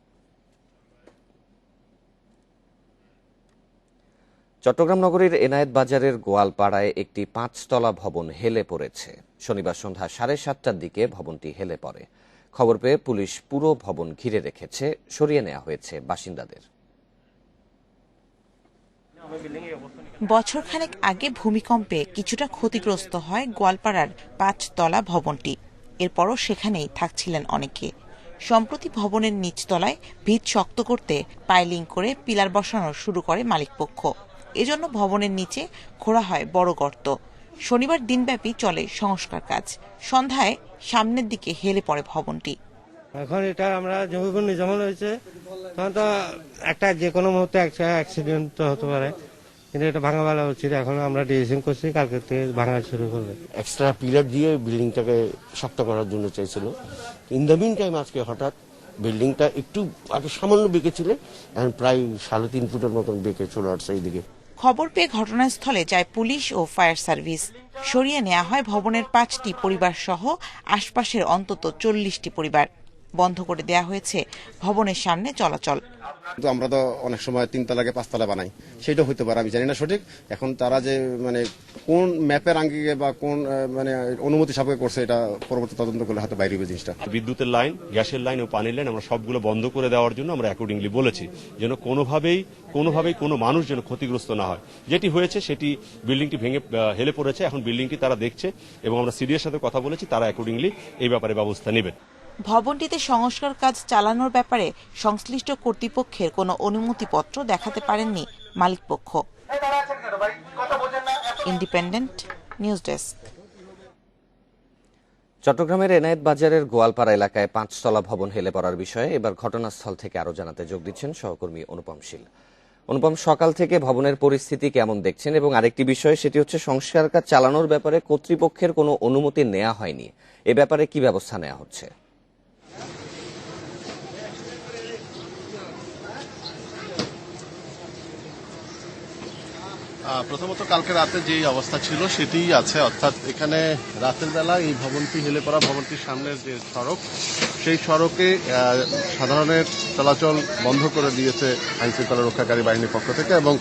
চট্টগ্রাম নগরীর এনায়েত বাজারের গোয়ালপাড়ায় একটি 5তলা ভবন হেলে পড়েছে। শনিবার সন্ধ্যা 7:30টার দিকে ভবনটি হেলে পড়ে। খবর পেয়ে পুলিশ পুরো ভবন ঘিরে রেখেছে, সরিয়ে নেওয়া হয়েছে বাসিন্দাদের।
বছরখানেক আগে ভূমিকম্পে কিছুটা ক্ষতিগ্রস্ত হয় গোয়ালপাড়ার 5তলা ভবনটি। এরপরও সেখানেই থাকছিলেন অনেকে। সম্প্রতি ভবনের নিচতলায় ভিত শক্ত করতে পাইলিং করে পিলার বসানো শুরু করে মালিকপক্ষ। এজন্য ভবনের নিচে খোঁড়া হয় বড় গর্ত। শনিবার দিনব্যাপী চলে সংস্কার কাজ। সন্ধ্যায় সামনের দিকে হেলে পড়ে ভবনটি।
এখন এটা আমরা জমিবন্দি যেমন হয়েছে তখন তো একটা যে কোনো মুহূর্তে একটা অ্যাক্সিডেন্ট তো হতে পারে, কিন্তু এটা ভাঙা ভালো হচ্ছে। এখন আমরা ডিসিশন করছি কালকে থেকে ভাঙা শুরু করবে।
এক্সট্রা পিলার দিয়ে বিল্ডিংটাকে শক্ত করার জন্য চাইছিল। ইন দ্য মিন টাইম আজকে হঠাৎ বিল্ডিংটা একটু আগে সামান্য বেঁকে ছিল, এখন প্রায় 3.5 ফুটের মতন বেঁকে চলে আসছে এইদিকে।
খবর পেয়ে ঘটনাস্থলে যায় পুলিশ ও ফায়ার সার্ভিস। সরিয়ে নেওয়া হয় ভবনের 5টি পরিবার সহ আশপাশের অন্তত 40টি পরিবার। বন্ধ করে দেয়া হয়েছে ভবনের সামনে চলাচল।
আমরা তো অনেক সময় 3তলাকে 5তলা বানাই, সেটা হইতে পারে, আমি জানি না সঠিক। এখন তারা যে কোন ম্যাপের আঙ্গিকে বা কোন অনুমতি সাপেক্ষে করছে, এটা পরবর্তী তদন্ত করলে হয়তো বাইরে হবে জিনিসটা।
বিদ্যুতের লাইন, গ্যাসের লাইন ও পানির লাইন আমরা সবগুলো বন্ধ করে দেওয়ার জন্য আমরা অ্যাকর্ডিংলি বলেছি, যেন কোনোভাবেই কোনো মানুষ যেন ক্ষতিগ্রস্ত না হয়। যেটি হয়েছে সেটি বিল্ডিংটি ভেঙে হেলে পড়েছে। এখন বিল্ডিংটি তারা দেখছে এবং আমরা সিডিএর সাথে কথা বলেছি, তারা অ্যাকর্ডিংলি এই ব্যাপারে ব্যবস্থা নেবেন।
ভবনটিতে সংস্কার কাজ চালানোর ব্যাপারে সংশ্লিষ্ট কর্তৃপক্ষের কোনো অনুমতিপত্র দেখাতে পারেননি মালিকপক্ষ। Independent news desk.
চট্টগ্রামের এনায়েত বাজারের গোয়ালপাড়া এলাকায় 5তলা ভবন হেলে পড়ার বিষয়ে এবার ঘটনাস্থল থেকে আরো জানাতে যোগ দিচ্ছেন সহকর্মী অনুপম শীল। অনুপম, সকাল থেকে ভবনের পরিস্থিতি কেমন দেখছেন? এবং আরেকটি বিষয়, সেটি হচ্ছে সংস্কার কাজ চালানোর ব্যাপারে কর্তৃপক্ষের কোনো অনুমতি নেওয়া হয়নি, এ ব্যাপারে কি ব্যবস্থা নেওয়া হচ্ছে?
প্রথমত কালকে রাতে যেই অবস্থা ছিল সেটিই আছে, অর্থাৎ এখানে রাতের বেলা এই ভবনটি হেলে পড়া ভবনটির সামনের যে সড়ক, সেই সড়কে সাধারণের চলাচল বন্ধ করে দিয়েছে আইনশৃঙ্খলা রক্ষাকারী বাহিনীর পক্ষ থেকে, এবং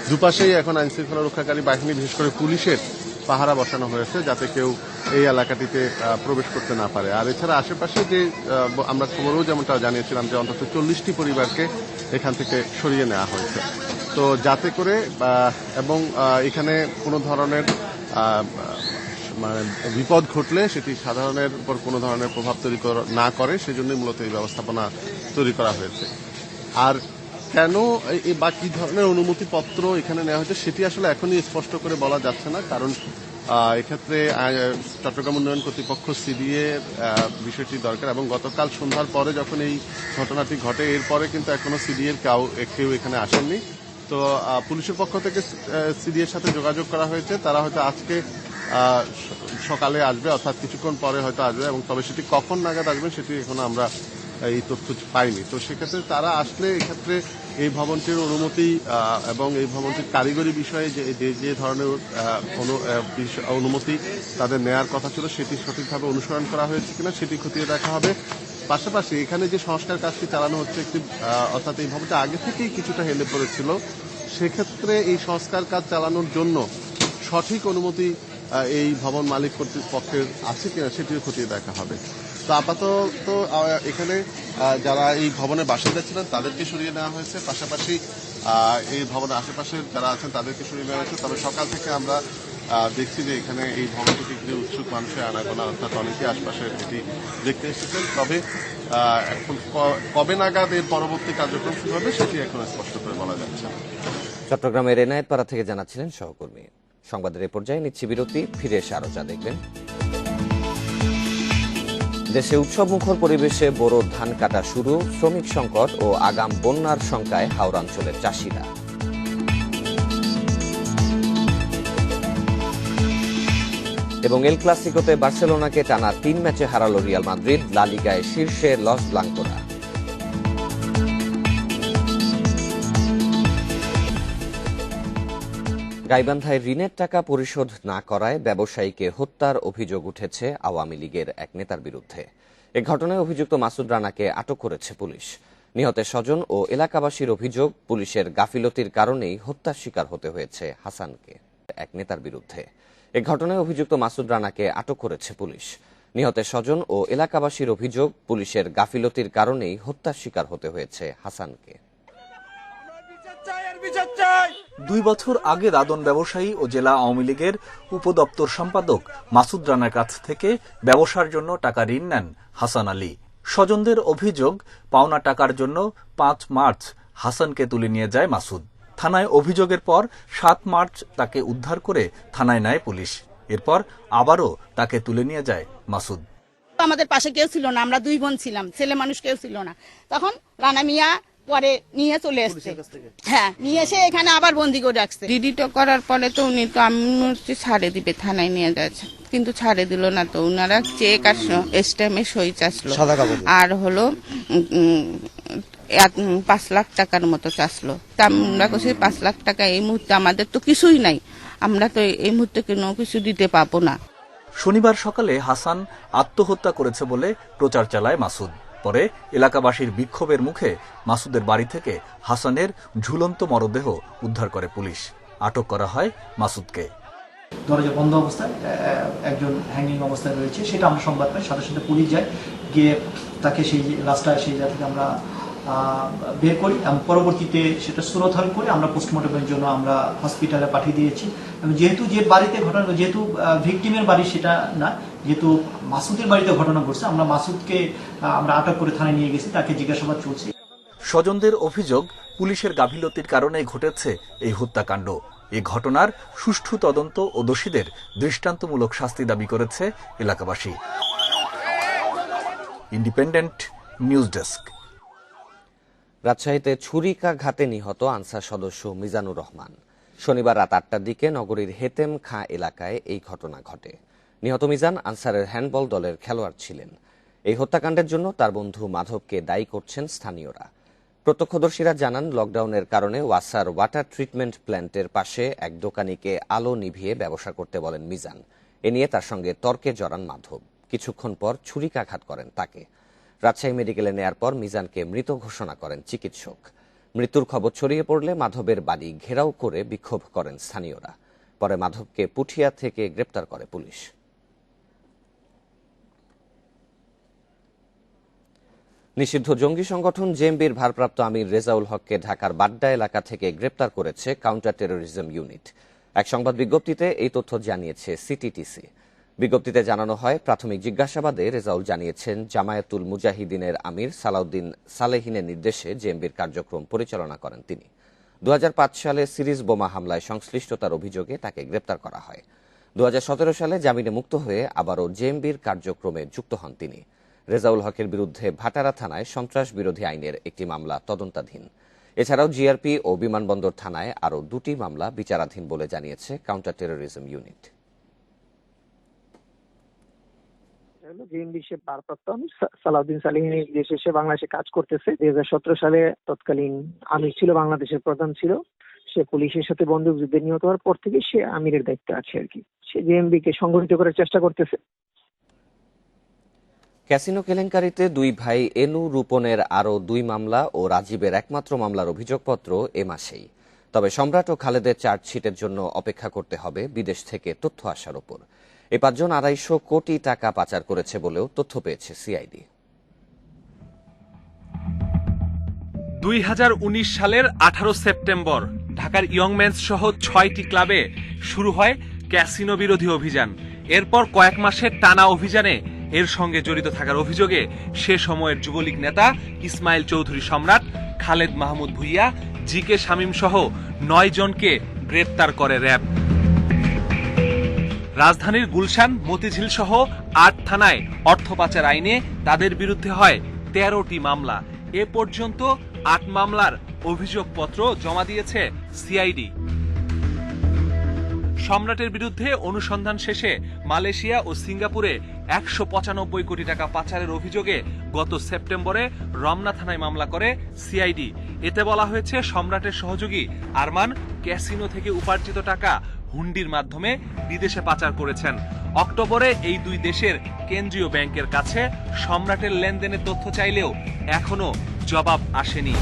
দুপাশেই এখন আইনশৃঙ্খলা রক্ষাকারী বাহিনী বিশেষ করে পুলিশের পাহারা বসানো হয়েছে, যাতে কেউ এই এলাকাটিতে প্রবেশ করতে না পারে। আর এছাড়া আশেপাশে যে আমরা খবরেও যেমনটা জানিয়েছিলাম যে অন্তত 40টি পরিবারকে এখান থেকে সরিয়ে নেওয়া হয়েছে, তো যাতে করে এবং এখানে কোনো ধরনের বিপদ ঘটলে সেটি সাধারণের উপর কোনো ধরনের প্রভাব তৈরি না করে, সেজন্যই মূলত এই ব্যবস্থাপনা তৈরি করা হয়েছে। আর কেন বা কি ধরনের অনুমতিপত্র এখানে নেওয়া হয়েছে সেটি আসলে এখনই স্পষ্ট করে বলা যাচ্ছে না, কারণ এক্ষেত্রে চট্টগ্রাম উন্নয়ন কর্তৃপক্ষ সিডিএ বিষয়টি দরকার, এবং গতকাল সন্ধ্যার পরে যখন এই ঘটনাটি ঘটে এরপরে কিন্তু এখনো সিডিএর কেউ এখানে আসেননি। তো পুলিশের পক্ষ থেকে সিডিএর সাথে যোগাযোগ করা হয়েছে, তারা হয়তো আজকে সকালে আসবে, অর্থাৎ কিছুক্ষণ পরে হয়তো আসবে, এবং তবে সেটি কখন নাগাদ আসবে সেটি এখনো আমরা এই তথ্য পাইনি। তো সেক্ষেত্রে তারা আসলে এক্ষেত্রে এই ভবনটির অনুমতি এবং এই ভবনটির কারিগরি বিষয়ে যে ধরনের অনুমতি তাদের নেয়ার কথা ছিল সেটি সঠিকভাবে অনুসরণ করা হয়েছে কিনা সেটি খতিয়ে দেখা হবে। পাশাপাশি এখানে যে সংস্কার কাজটি চালানো হচ্ছে অর্থাৎ এই ভবনটা আগে থেকেই কিছুটা হেলে পড়েছিল, সেক্ষেত্রে এই সংস্কার কাজ চালানোর জন্য সঠিক অনুমতি এই ভবন মালিক কর্তৃপক্ষের আছে কিনা সেটিও খতিয়ে দেখা হবে। তো আপাতত এখানে যারা এই ভবনের বাসিন্দা ছিলেন তাদেরকে সরিয়ে নেওয়া হয়েছে, পাশাপাশি এই ভবনের আশেপাশে যারা আছেন তাদেরকে সরিয়ে নেওয়া হয়েছে। তবে সকাল থেকে আমরা দেখছি যে এখানে এই ভবনটিকে ঘিরে উৎসুক মানুষের আনাগোনা, অর্থাৎ অনেকে আশপাশে এটি দেখতে এসেছেন। তবে এখন কবে নাগাদ এর পরবর্তী কার্যক্রম শুরু হবে সেটি এখন স্পষ্ট করে বলা যাচ্ছে না।
চট্টগ্রামের এনায়েতপাড়া থেকে জানাচ্ছিলেন সহকর্মী। সংবাদের এই পর্যায়ে নিচ্ছি বিরতি, ফিরে এসে আরো যা দেখবেন। দেশে উৎসবমুখর পরিবেশে বোরো ধান কাটা শুরু, শ্রমিক সংকট ও আগাম বন্যার শঙ্কায় হাওড়াঞ্চলের চাষিরা। এবং এল ক্লাসিকোতে বার্সেলোনাকে টানা 3 ম্যাচে হারালো রিয়াল মাদ্রিদ, লা লিগায় শীর্ষে লস ব্লাঙ্কোরা। গাইবান্ধায় ঋণের টাকা পরিশোধ না করায় ব্যবসায়ীকে হত্যার অভিযোগ উঠেছে আওয়ামী লীগের এক নেতার বিরুদ্ধে। এ ঘটনায় অভিযুক্ত মাসুদ রানাকে আটক করেছে পুলিশ। নিহতের স্বজন ও এলাকাবাসীর অভিযোগ, পুলিশের গাফিলতির কারণেই হত্যার শিকার হতে হয়েছে হাসানকে। এক নেতার বিরুদ্ধে এ ঘটনায় অভিযুক্ত মাসুদ রানাকে আটক করেছে পুলিশ। নিহতের স্বজন ও এলাকাবাসীর অভিযোগ, পুলিশের গাফিলতির কারণেই হত্যার শিকার হতে হয়েছে হাসানকে।
2 বছর আগে দাদন ব্যবসায়ী ও জেলা আওয়ামী লীগের উপদপ্তর সম্পাদক মাসুদ রানার কাছ থেকে ব্যবসার জন্য টাকা ঋণ নেন হাসান আলী। স্বজনদের অভিযোগ, পাওনা টাকার জন্য 5 মার্চ হাসানকে তুলে নিয়ে যায় মাসুদ। থানায় অভিযোগের পর 7 মার্চ তাকে উদ্ধার করে থানায় নেয় পুলিশ। এরপর আবারও তাকে তুলে নিয়ে যায় মাসুদ।
আমাদের পাশে কেউ ছিল না, আমরা 2 বোন ছিলাম, ছেলে মানুষ কেউ ছিল না। তখন রানা মিয়া পরে নিয়ে চলে এসছে। হ্যাঁ, নিয়ে এসে এখানে আবার বন্দি করে রাখছে।
ডিডিটো করার পরে তো উনি তো আমি ছাড়ে দিবে, থানায় নিয়ে যাচ্ছে, কিন্তু ছাড়ে দিল না। তো উনারা চেক আর স্ট্যাম্পে সই চাচ্ছিল, আর হলো 5 লাখ টাকার মতো চাচ্ছিল। তা আমরা কইছি 5 লাখ টাকা এই মুহূর্তে আমাদের তো কিছুই নাই, আমরা তো এই মুহূর্তে কোনো কিছু দিতে পাবো না।
শনিবার সকালে হাসান আত্মহত্যা করেছে বলে প্রচার চালায় মাসুদ। পরে এলাকাবাসীর বিক্ষোভের মুখে মাসুদের বাড়ি থেকে হাসানের ঝুলন্ত মরদেহ উদ্ধার করে পুলিশ। আটক করা হয় মাসুদকে।
দরজা বন্ধ অবস্থায় একজন হ্যাঙ্গিং অবস্থায় রয়েছে, সেটা আমরা সংবাদ পাই। সাথে সাথে পুলিশ যায়, গিয়ে তাকে সেই রাস্তায় সেই জায়গা থেকে আমরা বের করি এবং পরবর্তীতে সেটা সুরতহাল করে আমরা পোস্টমর্টমের জন্য আমরা হসপিটালে পাঠিয়ে দিয়েছি। এবং যেহেতু যে বাড়িতে ঘটনা, যেহেতু ভিকটিমের বাড়ি সেটা না, যেহেতু মাসুদের বাড়িতে ঘটনা ঘটছে, আমরা মাসুদকে আমরা আটক করে থানায় নিয়ে গেছি, তাকে জিজ্ঞাসাবাদ চলছে।
স্বজনদের অভিযোগ, পুলিশের গাফিলতির কারণেই ঘটেছে এই হত্যাকাণ্ড। এই ঘটনার সুষ্ঠু তদন্ত ও দোষীদের দৃষ্টান্তমূলক শাস্তি দাবি করেছে এলাকাবাসী। Independent news desk.
রাজশাহীতে ছুরিকাঘাতে নিহত আনসার সদস্য মিজানুর রহমান। শনিবার রাত 8টার দিকে নগরীর হেতেম খাঁ এলাকায় এই ঘটনা ঘটে। নিহত মিজান আনসারের হ্যান্ডবল দলের খেলোয়াড় ছিলেন। এই হত্যাকাণ্ডের জন্য তার বন্ধু মাধবকে দায়ী করছেন স্থানীয়রা। প্রত্যক্ষদর্শীরা জানান, লকডাউনের কারণে ওয়াসার ওয়াটার ট্রিটমেন্ট প্ল্যান্টের পাশে এক দোকানিকে আলো নিভিয়ে ব্যবসা করতে বলেন মিজান। এ নিয়ে তার সঙ্গে তর্কে জড়ান মাধব। কিছুক্ষণ পর ছুরিকাঘাত করেন তাকে। রাজশাহী মেডিকেলে নেয়ার পর মিজানকে মৃত ঘোষণা করেন চিকিৎসক। মৃত্যুর খবর ছড়িয়ে পড়লে মাধবের বাড়ি ঘেরাও করে বিক্ষোভ করেন স্থানীয়রা। পরে মাধবকে পুঠিয়া থেকে গ্রেপ্তার করে পুলিশ। নিষিদ্ধ জঙ্গি সংগঠন জেএমবির ভারপ্রাপ্ত আমির রেজাউল হককে ঢাকার বাড্ডা এলাকা থেকে গ্রেপ্তার করেছে কাউন্টার টেরোরিজম ইউনিট। এক সংবাদ বিজ্ঞপ্তিতে এই তথ্য জানিয়েছে সিটিটিসি। বিজ্ঞপ্তিতে জানানো হয়, প্রাথমিক জিজ্ঞাসাবাদে রেজাউল জানিয়েছেন, জামায়াতুল মুজাহিদিনের আমির সালাউদ্দিন সালেহিনের নির্দেশে জেএমবির কার্যক্রম পরিচালনা করেন তিনি। 2005 সালে সিরিজ বোমা হামলায় সংশ্লিষ্টতার অভিযোগে তাকে গ্রেপ্তার করা হয়। 2017 সালে জামিনে মুক্ত হয়ে আবারও জেএমবির কার্যক্রমে যুক্ত হন তিনি। রেজাউল হকের বিরুদ্ধে ভাটারা থানায় সন্ত্রাস বিরোধী আইনের একটি মামলা তদন্তাধীন। এছাড়াও জিআরপি ও বিমানবন্দর থানায় আরও 2টি মামলা বিচারাধীন বলে জানিয়েছে কাউন্টার টেরোরিজম ইউনিট।
জেএমবি সে ভারপ্রাপ্ত আমির সালাউদ্দিন সালেহিনের দেশে এসে বাংলাদেশে কাজ করতেছে। 2017 সালে তৎকালীন আমির ছিল, বাংলাদেশের প্রধান ছিল। সে পুলিশের সাথে বন্দুক যুদ্ধে নিহত হওয়ার পর থেকে সে আমিরের দায়িত্বে আছে আর কি। সে জেএমবি কে সংগঠিত করার চেষ্টা করতেছে।
ক্যাসিনো কেলেঙ্কারিতে 2 ভাই এনু রূপনের আরও 2 মামলা ও রাজীবের একমাত্র মামলার অভিযোগপত্র এ মাসেই। তবে সম্রাট ও খালেদের চার্জশিটের জন্য অপেক্ষা করতে হবে বিদেশ থেকে তথ্য আসার উপর। এই 5 জন 250 কোটি টাকা পাচার করেছে বলেও তথ্য পেয়েছে সিআইডি।
2019 সালের 18 সেপ্টেম্বর ঢাকার ইয়ংম্যানস সহ 6টি ক্লাবে শুরু হয় ক্যাসিনো বিরোধী অভিযান। এরপর কয়েক মাসের টানা অভিযানে এর সঙ্গে জড়িত থাকার অভিযোগে সে সময়ের যুবলীগ নেতা ইসমাইল চৌধুরী সম্রাট, খালেদ মাহমুদ ভুইয়া, জিকে শামীম সহ 9 জনকে গ্রেপ্তার করে র্যাব। রাজধানীর গুলশান, মতিঝিল সহ 8 থানায় অর্থ পাচার আইনে তাদের বিরুদ্ধে হয় 13টি মামলা। এ পর্যন্ত 8 মামলার অভিযোগপত্র জমা দিয়েছে সিআইডি। সম্রাটের বিরুদ্ধে অনুসন্ধান শেষে মালয়েশিয়া ও সিঙ্গাপুরে 195 কোটি টাকা পাচারের অভিযোগে গত সেপ্টেম্বরে রমনা থানায় মামলা করে সিআইডি। এতে বলা হয়েছে সম্রাটের সহযোগী আরমান ক্যাসিনো থেকে উপার্জিত টাকা হুন্ডির মাধ্যমে বিদেশে পাচার করেছেন। অক্টোবরে এই দুই দেশের কেন্দ্রীয় ব্যাংকের কাছে সম্রাটের লেনদেনের তথ্য চাইলেও এখনো জবাব আসেনি।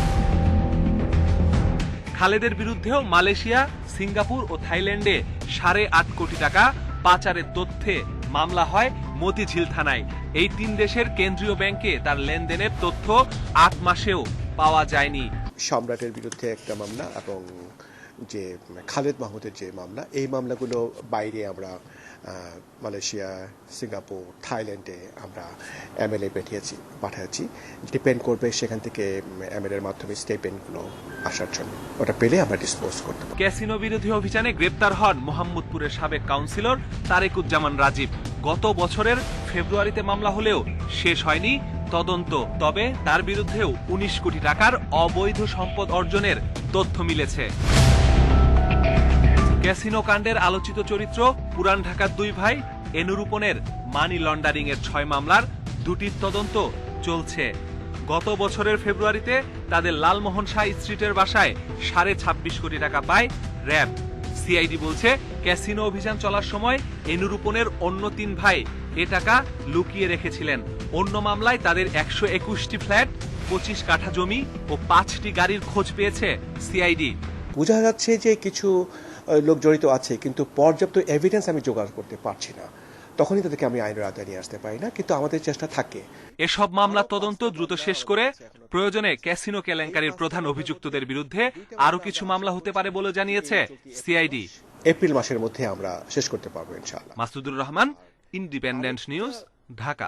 খালেদের বিরুদ্ধেও মালয়েশিয়া, সিঙ্গাপুর ও থাইল্যান্ডে 8.5 কোটি টাকা পাচারের তথ্যে মামলা হয় মতিঝিল থানায়। এই 3 দেশের কেন্দ্রীয় ব্যাংকে তার লেনদেনের তথ্য 8 মাসেও পাওয়া যায়নি।
সম্রাটের বিরুদ্ধে একটা মামলা এবং যে খালেদ মাহমুদের যে মামলা, এই মামলাগুলো বাইরে আমরা মালয়েশিয়া, সিঙ্গাপুর, থাইল্যান্ডে আমরা এমএলএ পাঠিয়েছি। ডিপেন্ড করবে সেখান থেকে এমএলএর মাধ্যমে স্টেটমেন্টগুলো আসার জন্য, ওটা পেলে আমরা ডিসপোজ করতে পারব।
ক্যাসিনো বিরোধী অভিযানে গ্রেপ্তার হন মোহাম্মদপুরের সাবেক কাউন্সিলর তারেকুজ্জামান রাজীব। গত বছরের ফেব্রুয়ারিতে মামলা হলেও শেষ হয়নি তদন্ত। তবে তার বিরুদ্ধেও 19 কোটি টাকার অবৈধ সম্পদ অর্জনের তথ্য মিলেছে। ক্যাসিনো কাণ্ডের আলোচিত চরিত্র পুরান ঢাকার 2 ভাই এনুরূপনের মানি লন্ডারিং এর 6 মামলার 2টির তদন্ত চলছে। গত বছরের ফেব্রুয়ারিতে তাদের লালমোহন শাহ স্ট্রিটের বাসায় 26.5 কোটি টাকা পায় র্যাব। সিআইডি বলছে ক্যাসিনো অভিযান চলার সময় এনুরূপনের অন্য 3 ভাই এ টাকা লুকিয়ে রেখেছিলেন। অন্য মামলায় তাদের 121টি ফ্ল্যাট, 25 কাঠা জমি ও 5টি গাড়ির খোঁজ পেয়েছে সিআইডি।
বোঝা যাচ্ছে যে কিছু লোক জড়িত আছে, কিন্তু পর্যাপ্ত এভিডেন্স আমি জোগাড় করতে পারছি না, তখনই তাদেরকে আমি আইনের আওতায় নিয়ে আসতে পারি না, কিন্তু আমাদের চেষ্টা থাকে।
এসব মামলার তদন্ত দ্রুত শেষ করে প্রয়োজনে ক্যাসিনো কেলেঙ্কারির প্রধান অভিযুক্তদের বিরুদ্ধে আরো কিছু মামলা হতে পারে বলে জানিয়েছে সিআইডি।
এপ্রিল মাসের মধ্যে আমরা শেষ করতে পারবো ইনশাআল্লাহ।
Masudur Rahman, independent news, Dhaka.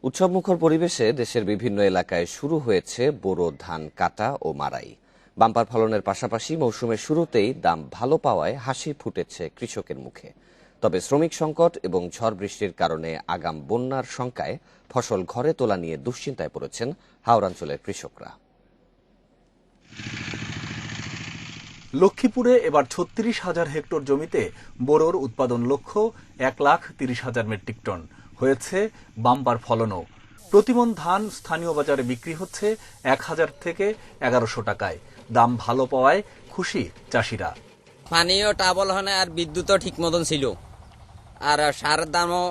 উৎসবমুখর পরিবেশে দেশের বিভিন্ন এলাকায় শুরু হয়েছে বোরো ধান কাটা ও মাড়াই। বাম্পার ফলনের পাশাপাশি মৌসুমের শুরুতেই দাম ভালো পাওয়ায় হাসি ফুটেছে কৃষকের মুখে। তবে শ্রমিক সংকট এবং ঝড় বৃষ্টির কারণে আগাম বন্যার শঙ্কায় ফসল ঘরে তোলা নিয়ে দুশ্চিন্তায় পড়েছেন হাওড়াঞ্চলের কৃষকরা।
লক্ষ্মীপুরে এবার 36,000 হেক্টর জমিতে বোরোর উৎপাদন লক্ষ্য 1,30,000 মেট্রিক টন। হয়েছে বাম্পার ফলনও। প্রতিমন ধান স্থানীয় বাজারে বিক্রি হচ্ছে 1,000 থেকে 1,100 টাকায়। দাম ভালো পাওয়ায় খুশি চাষিরা।
পানিও টাবল হয় না, আর বিদ্যুৎও ঠিক মতন ছিল, আর সারের দামও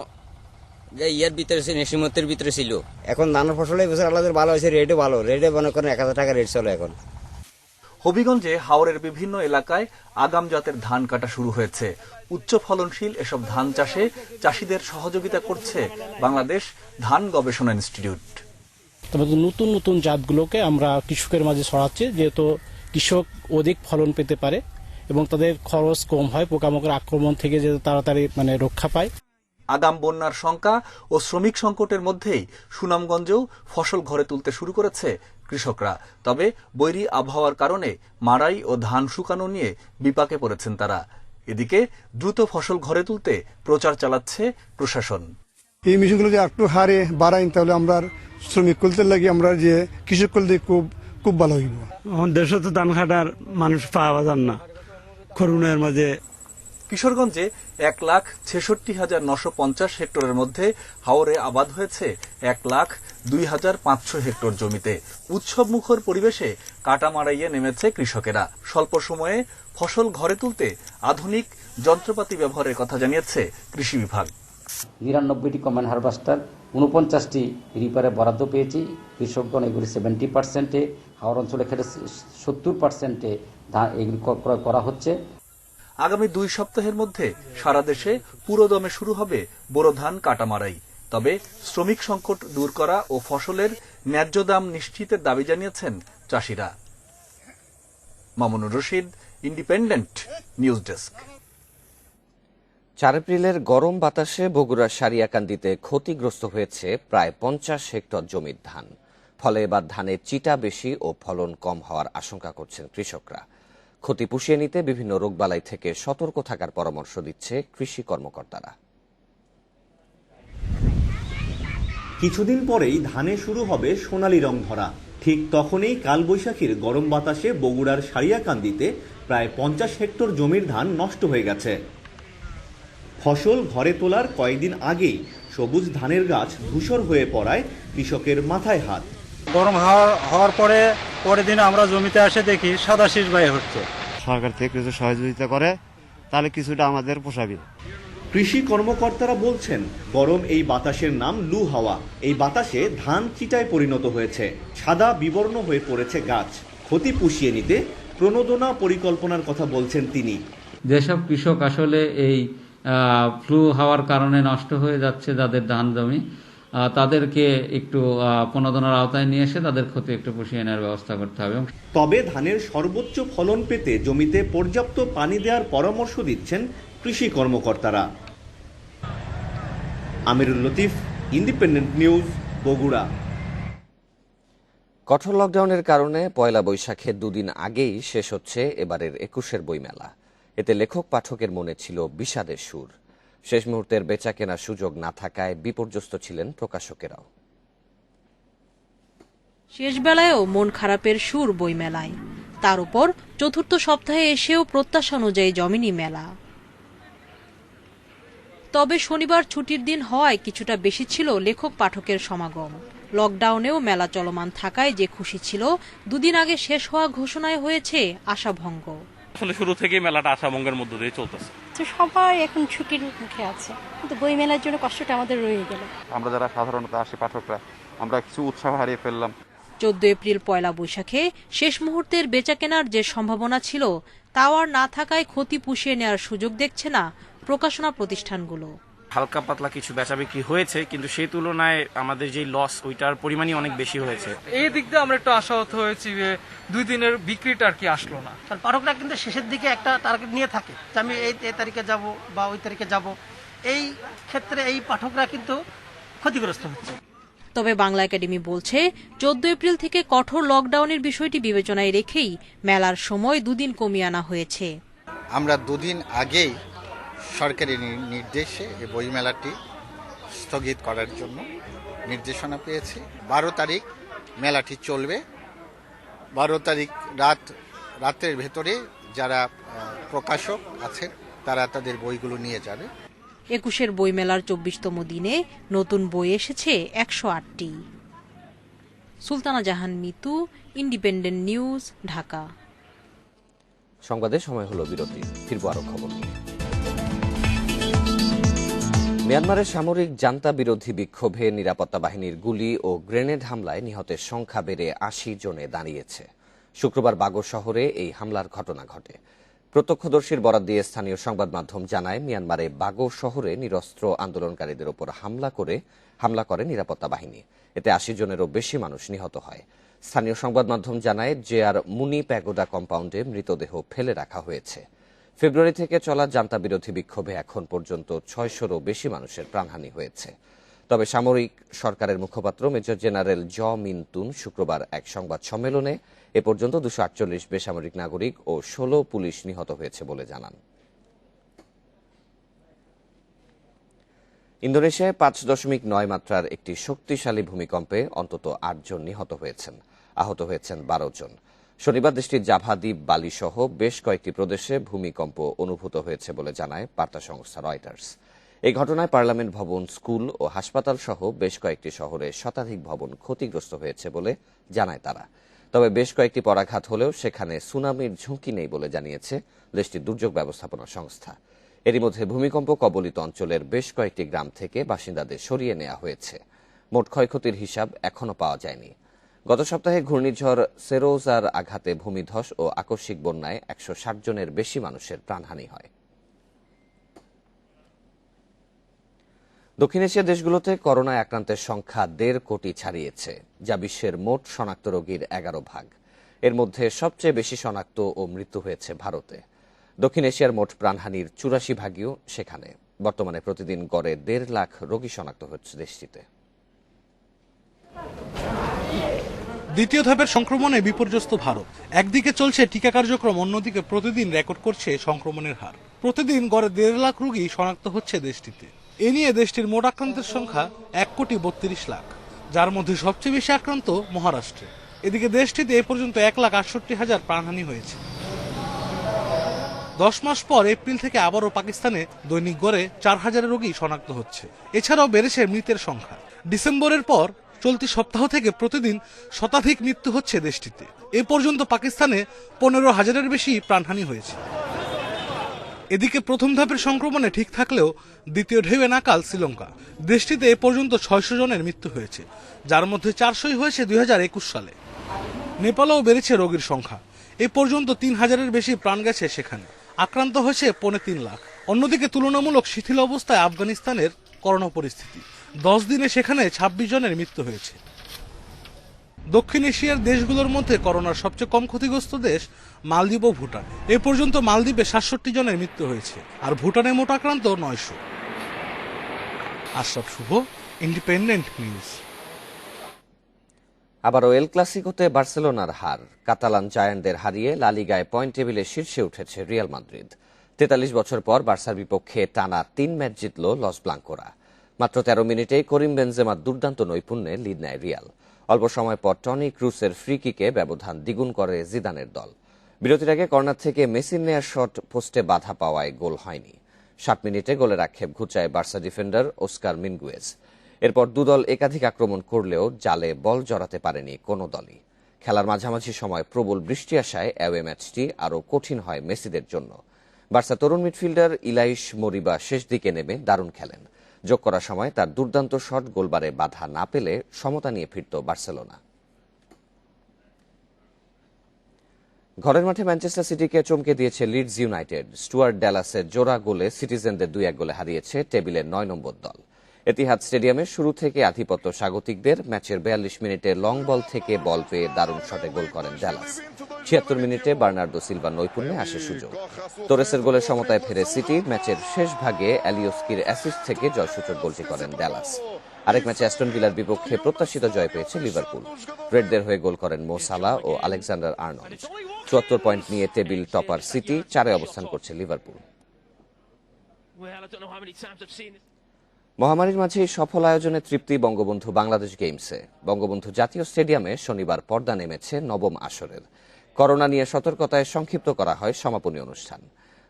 ইয়ের ভিতরে সীমিতের ভিতরে ছিল। এখন ধানের ফসল এই বছর আলাদা ভালো হয়েছে, রেটও ভালো, রেটে মনে করেন 1,000 টাকা রেট চলে এখন।
হবিগঞ্জে হাওরের বিভিন্ন এলাকায় আগাম জাতের ধান কাটা শুরু হয়েছে। উচ্চ ফলনশীল এসব ধান চাষে চাষিদের সহযোগিতা করছে বাংলাদেশ ধান গবেষণা ইনস্টিটিউট।
তবে নতুন নতুন জাতগুলোকে আমরা কৃষকের মাঝে ছড়াচ্ছি, যেহেতু কৃষক অধিক ফলন পেতে পারে এবং তাদের খরচ কম হয়, পোকামাকড় আক্রমণ থেকে যে তাড়াতাড়ি রক্ষা পায়।
আগাম বন্যার শঙ্কা ও শ্রমিক সংকটের মধ্যেই সুনামগঞ্জেও ফসল ঘরে তুলতে শুরু করেছে কৃষকরা। তবে বৈরী আবহাওয়ার কারণে মাড়াই ও ধান শুকানো নিয়ে বিপাকে পড়েছেন তারা। এদিকে দ্রুত ফসল ঘরে তুলতে প্রচার চালাচ্ছে প্রশাসন।
এই মেশিনগুলো যে একটু হারে বাড়াইন, তাহলে আমরা শ্রমিক কুলতে লাগি আমরা যে কৃষক কুলতে খুব ভালো হইব।
দেশে তো ধান কাটার মানুষ পাওয়া যান না করোনার মাঝে।
কিশোরগঞ্জে 1,66,950 হেক্টরের মধ্যে হাওরে আবাদ হয়েছে 1,02,500 হেক্টর জমিতে। উৎসব মুখর পরিবেশে কাটা মাড়াইয়ে নেমেছে কৃষকেরা। স্বল্প সময়ে ফসল ঘরে তুলতে আধুনিক যন্ত্রপাতি ব্যবহারের কথা জানিয়েছে কৃষি বিভাগ।
99টি কম্বাইন হারভেস্টার, 49টি রিপারে বরাদ্দ পেয়েছি। কৃষকগণ এগুলি 70%-এ, হাওড় অঞ্চলে ক্ষেত্রে 70%-এ ধান এগুলি ক্রয় করা হচ্ছে।
আগামী 2 সপ্তাহের মধ্যে সারা দেশে পুরোদমে শুরু হবে বোরো ধান কাটা মাড়াই। তবে শ্রমিক সংকট দূর করা ও ফসলের ন্যায্য দাম নিশ্চিতের দাবি জানিয়েছেন চাষিরা। Mamunur Rashid, independent news desk.
4 এপ্রিলের গরম বাতাসে বগুড়ার সারিয়াকান্দিতে ক্ষতিগ্রস্ত হয়েছে প্রায় 50 হেক্টর জমির ধান। ফলে এবার ধানের চিটা বেশি ও ফলন কম হওয়ার আশঙ্কা করছেন কৃষকরা। ক্ষতি পুষিয়ে নিতে বিভিন্ন রোগবালাই থেকে সতর্ক থাকার পরামর্শ দিচ্ছে কৃষি কর্মকর্তারা।
কিছুদিন পরেই ধানে শুরু হবে সোনালী রং ধরা। ঠিক তখনই কালবৈশাখীর গরম বাতাসে বগুড়ার সারিয়াকান্দিতে প্রায় 50 হেক্টর জমির ধান নষ্ট হয়ে গেছে। ফসল ঘরে তোলার কয়েকদিন আগেই সবুজ ধানের গাছ ধূসর হয়ে পড়ায় কৃষকের মাথায় হাত।
গরম হওয়ার পরের দিন আমরা জমিতে আসে দেখি সাদা শীষ বাইরে হচ্ছে।
সরকার থেকে কিছু সহযোগিতা করে তাহলে কিছুটা আমাদের পোষাবে।
কৃষি কর্মকর্তারা বলছেন গরম এই বাতাসের নাম লু হাওয়া। এই বাতাসে ধান চিটায় পরিণত হয়েছে, সাদা বিবর্ণ হয়ে পড়েছে গাছ। ক্ষতি পুষিয়ে নিতে প্রণোদনা পরিকল্পনার কথা বলছেন তিনি।
যেসব কৃষক আসলে এই ফ্লু হাওয়ার কারণে নষ্ট হয়ে যাচ্ছে যাদের ধান জমি, তাদেরকে একটু প্রণোদনার আওতায় নিয়ে এসে তাদের ক্ষতি একটু পুষিয়ে নেওয়ার ব্যবস্থা করতে হবে।
তবে ধানের সর্বোচ্চ ফলন পেতে জমিতে পর্যাপ্ত পানি দেওয়ার পরামর্শ দিচ্ছেন কৃষি কর্মকর্তারা। আমিরুল লতিফ, ইন্ডিপেন্ডেন্ট নিউজ, বগুড়া।
কঠোর লকডাউনের কারণে পয়লা বৈশাখে দুদিন আগেই শেষ হচ্ছে এবারের ২১ বইমেলা। এতে লেখক পাঠকের মনে ছিল বিষাদের সুর। শেষ মুহূর্তের বেচা কেনার সুযোগ না থাকায় বিপর্যস্ত ছিলেন প্রকাশকেরাও।
শেষ বেলায়ও মন খারাপের সুর বইমেলায়, তার উপর চতুর্থ সপ্তাহে এসেও প্রত্যাশা অনুযায়ী জমেনি মেলা। তবে শনিবার ছুটির দিন হওয়ায় কিছুটা বেশি ছিল লেখক পাঠকের সমাগম। লকডাউনেও মেলা চলমান থাকায় যে খুশি ছিল, দুদিন আগে শেষ হওয়া ঘোষণায় হয়েছে আশাভঙ্গ।
আসলে শুরু থেকেই মেলাটা আশাভঙ্গের মধ্য দিয়ে চলতেছে।
সবাই এখন ছুটির মুখে আছে, কিন্তু বই মেলার জন্য কষ্টটা আমাদের রয়ে গেল।
আমরা যারা সাধারণত আসি পাঠকরা, আমরা কিছু উৎসাহ হারিয়ে ফেললাম।
14 এপ্রিল পয়লা বৈশাখে শেষ মুহূর্তের বেচা কেনার যে সম্ভাবনা ছিল, তাও আর না থাকায় ক্ষতি পুষিয়ে নেওয়ার সুযোগ দেখছে না প্রকাশনা প্রতিষ্ঠানগুলো।
হালকা পাতলা কিছু বেচা বিক্রি হয়েছে, কিন্তু সেই তুলনায় আমাদের যে লস ওইটার পরিমাণই অনেক বেশি হয়েছে।
এই দিক দিয়ে আমরা একটু আশাহত হয়েছি যে 2 দিনের বিক্রিটা আর কি আসলো না।
কারণ পাঠকরা কিন্তু শেষের দিকে একটা টার্গেট নিয়ে থাকে যে আমি এই তারিখে যাব বা ওই তারিখে যাব। এই ক্ষেত্রে এই পাঠকরা কিন্তু ক্ষতিগ্রস্ত হচ্ছে।
তবে বাংলা একাডেমি বলছে 14 এপ্রিল থেকে কঠোর লকডাউনের বিষয়টি বিবেচনায় রেখেই মেলার সময় 2 দিন কমিয়ে আনা হয়েছে।
আমরা 2 দিন আগেই সরকারি নির্দেশে এই বইমেলাটি স্থগিত করার জন্য নির্দেশনা পেয়েছি। 12 তারিখ মেলাটি চলবে। 12 তারিখ রাতের ভেতরে যারা প্রকাশক আছেন তারা তাদের বইগুলো নিয়ে যাবে।
21 বইমেলার 24তম দিনে নতুন বই এসেছে 108টি। সুলতানা জাহান মিতু, ইন্ডিপেন্ডেন্ট নিউজ, ঢাকা।
সংবাদের সময় হলো বিরতি, ফিরবো আরো খবর নিয়ে। মিয়ানমারের সামরিক জান্তা বিরোধী বিক্ষোভে নিরাপত্তা বাহিনীর গুলি ও গ্রেনেড হামলায় নিহতের সংখ্যা বেড়ে 80 জনে দাঁড়িয়েছে। শুক্রবার বাগো শহরে এই হামলার ঘটনা ঘটে। প্রত্যক্ষদর্শীর বরাত দিয়ে স্থানীয় সংবাদ মাধ্যম জানায়, মিয়ানমারে বাগো শহরে নিরস্ত্র আন্দোলনকারীদের ওপর হামলা করে নিরাপত্তা বাহিনী। এতে 80 জনেরও বেশি মানুষ নিহত হয়। স্থানীয় সংবাদ মাধ্যম জানায়, জেআর মুনি প্যাগোডা কম্পাউন্ডে মৃতদেহ ফেলে রাখা হয়েছে। ফেব্রুয়ারি থেকে চলা জান্তা বিরোধী বিক্ষোভে এখন পর্যন্ত 600রও বেশি মানুষের প্রাণহানি হয়েছে। তবে সামরিক সরকারের মুখপাত্র মেজর জেনারেল জ মিনতুন শুক্রবার এক সংবাদ সম্মেলনে এ পর্যন্ত 248 বেসামরিক নাগরিক ও 16 পুলিশ নিহত হয়েছে বলে জানান। ইন্দোনেশিয়ায় 5.9 মাত্রার একটি শক্তিশালী ভূমিকম্পে অন্তত 8 জন নিহত হয়েছেন, আহত হয়েছেন 12 জন। শনিবার দেশটির জাভা দ্বীপ, বালি সহ বেশ কয়েকটি প্রদেশে ভূমিকম্প অনুভূত হয়েছে বলে জানায় বার্তা সংস্থা রয়টার্স। এই ঘটনায় পার্লামেন্ট ভবন, স্কুল ও হাসপাতাল সহ বেশ কয়েকটি শহরে শতাধিক ভবন ক্ষতিগ্রস্ত হয়েছে বলে জানায় তারা। তবে বেশ কয়েকটি পরাঘাত হলেও সেখানে সুনামির ঝুঁকি নেই বলে জানিয়েছে দেশটির দুর্যোগ ব্যবস্থাপনা সংস্থা। এরই মধ্যে ভূমিকম্প কবলিত অঞ্চলের বেশ কয়েকটি গ্রাম থেকে বাসিন্দাদের সরিয়ে নেওয়া হয়েছে। মোট ক্ষয়ক্ষতির হিসাব এখনও পাওয়া যায়নি। গত সপ্তাহে ঘূর্ণিঝড় সেরোজার আঘাতে ভূমিধস ও আকস্মিক বন্যায় 160 জনের বেশি মানুষের প্রাণহানি হয়। দক্ষিণ এশিয়ার দেশগুলোতে করোনায় আক্রান্তের সংখ্যা 1.5 কোটি ছাড়িয়েছে, যা বিশ্বের মোট শনাক্ত রোগীর 11 ভাগ। এর মধ্যে সবচেয়ে বেশি শনাক্ত ও মৃত্যু হয়েছে ভারতে। দক্ষিণ এশিয়ার মোট প্রাণহানির 84 ভাগই সেখানে। বর্তমানে প্রতিদিন গড়ে 1.5 লাখ রোগী শনাক্ত হচ্ছে দেশটিতে।
দ্বিতীয় ধাপের সংক্রমণে বিপর্যস্ত ভারত। একদিকে চলছে টিকা কার্যক্রম, অন্যদিকে প্রতিদিন রেকর্ড করছে সংক্রমণের হার। প্রতিদিন গড়ে 1.5 লাখ রোগী শনাক্ত হচ্ছে দেশটিতে। এ নিয়ে দেশটির মোট আক্রান্তের সংখ্যা 1.32 লাখ, যার মধ্যে সবচেয়ে বেশি আক্রান্ত মহারাষ্ট্রে। এদিকে দেশটিতে এ পর্যন্ত 1,68,000 প্রাণহানি হয়েছে। 10 মাস পর এপ্রিল থেকে আবারও পাকিস্তানে দৈনিক গড়ে 4000 রোগী শনাক্ত হচ্ছে। এছাড়াও বেড়েছে মৃতের সংখ্যা। ডিসেম্বরের পর চলতি সপ্তাহ থেকে প্রতিদিন শতাধিক মৃত্যু হচ্ছে দেশটিতে। এ পর্যন্ত পাকিস্তানে 15,000-এর বেশি প্রাণহানি হয়েছে। এদিকে প্রথম ধাপের সংক্রমণে ঠিক থাকলেও দ্বিতীয় ঢেউয়ে নাকাল শ্রীলঙ্কা। দেশটিতে এ পর্যন্ত 600 জনের মৃত্যু হয়েছে, যার মধ্যে 400ই হয়েছে 2021 সালে। নেপালেও বেড়েছে রোগীর সংখ্যা। এ পর্যন্ত 3000-এর বেশি প্রাণ গেছে সেখানে। আক্রান্ত হয়েছে 3.5 লাখ। অন্যদিকে তুলনামূলক শিথিল অবস্থায় আফগানিস্তানের করোনা পরিস্থিতি। 10 দিনে সেখানে 26 জনের মৃত্যু হয়েছে। দক্ষিণ এশিয়ার দেশগুলোর মধ্যে করোনার সবচেয়ে কম ক্ষতিগ্রস্ত দেশ মালদ্বীপ ও ভুটান। এ পর্যন্ত মালদ্বীপে 67 জনের মৃত্যু হয়েছে, আর ভুটানে মোট আক্রান্ত 900। আশরাফ শুভ, ইন্ডিপেন্ডেন্ট নিউজ।
আবারও এল ক্লাসিকোতে বার্সেলোনার হার। কাতালান জায়ান্টদের হারিয়ে লা লিগায় পয়েন্ট টেবিলে শীর্ষে উঠেছে রিয়াল মাদ্রিদ। 43 বছর পর বার্সার বিপক্ষে টানা 3 ম্যাচ জিতল লস ব্লাঙ্কোরা। মাত্র 13 মিনিটেই করিম বেনজেমার দুর্দান্ত নৈপুণ্যে লিড নেয় রিয়াল। অল্প সময় পর টনি ক্রুসের ফ্রি কিকে ব্যবধান দ্বিগুণ করে জিদানের দল। বিরতির আগে কর্নার থেকে মেসির নেয়ার শট পোস্টে বাধা পাওয়ায় গোল হয়নি। 60 মিনিটে গোলের আক্ষেপ ঘুচায় বার্সা ডিফেন্ডার ওস্কার মিনগুয়েজ। এরপর দুদল একাধিক আক্রমণ করলেও জালে বল জড়াতে পারেনি কোনো দলই। খেলার মাঝামাঝি সময় প্রবল বৃষ্টি আসায় অ্যাওয়ে ম্যাচটি আরও কঠিন হয় মেসিদের জন্য। বার্সা তরুণ মিডফিল্ডার ইলাইশ মরিবা শেষ দিকে নেমে দারুণ খেলেন। যোগ করার সময় তার দুর্দান্ত শট গোলবারে বাধা না পেলে সমতা নিয়ে ফিরত বার্সেলোনা। ঘরের মাঠে ম্যানচেস্টার সিটিকে চমকে দিয়েছে লিডস ইউনাইটেড। স্টুয়ার্ট ড্যালাসের জোড়া গোলে সিটিজেনদের 2-1 গোলে হারিয়েছে টেবিলের 9 নম্বর দল। এতিহাদ স্টেডিয়ামে শুরু থেকে আধিপত্য স্বাগতিকদের। ম্যাচের 42 মিনিটে লং বল থেকে বল পেয়ে দারুণ শটে গোল করেন ড্যালাস। 76 মিনিটে বার্নার্ডো সিলভার নৈপুণ্যে আসে সুযোগ। তোরেসের গোলের সমতায় ফেরে সিটি। ম্যাচের শেষ ভাগে অ্যালিওস্কির অ্যাসিস্ট থেকে জয়সূচক গোলটি করেন ড্যালাস। আরেক ম্যাচে অ্যাস্টন ভিলার বিপক্ষে প্রত্যাশিত জয় পেয়েছে লিভারপুল। রেডদের হয়ে গোল করেন মো সালাহ ও আলেকজান্ডার আর্নল্ড। 74 পয়েন্ট নিয়ে টেবিল টপার সিটি, 4-এ অবস্থান করছে লিভারপুল। মহামারীর মাঝেই সফল আয়োজনে তৃপ্তি বঙ্গবন্ধু বাংলাদেশ গেমসে। বঙ্গবন্ধু জাতীয় স্টেডিয়ামে শনিবার পর্দা নেমেছে নবম আসরের। করোনা নিয়ে সতর্কতায় সংক্ষিপ্ত করা হয় সমাপনী অনুষ্ঠান।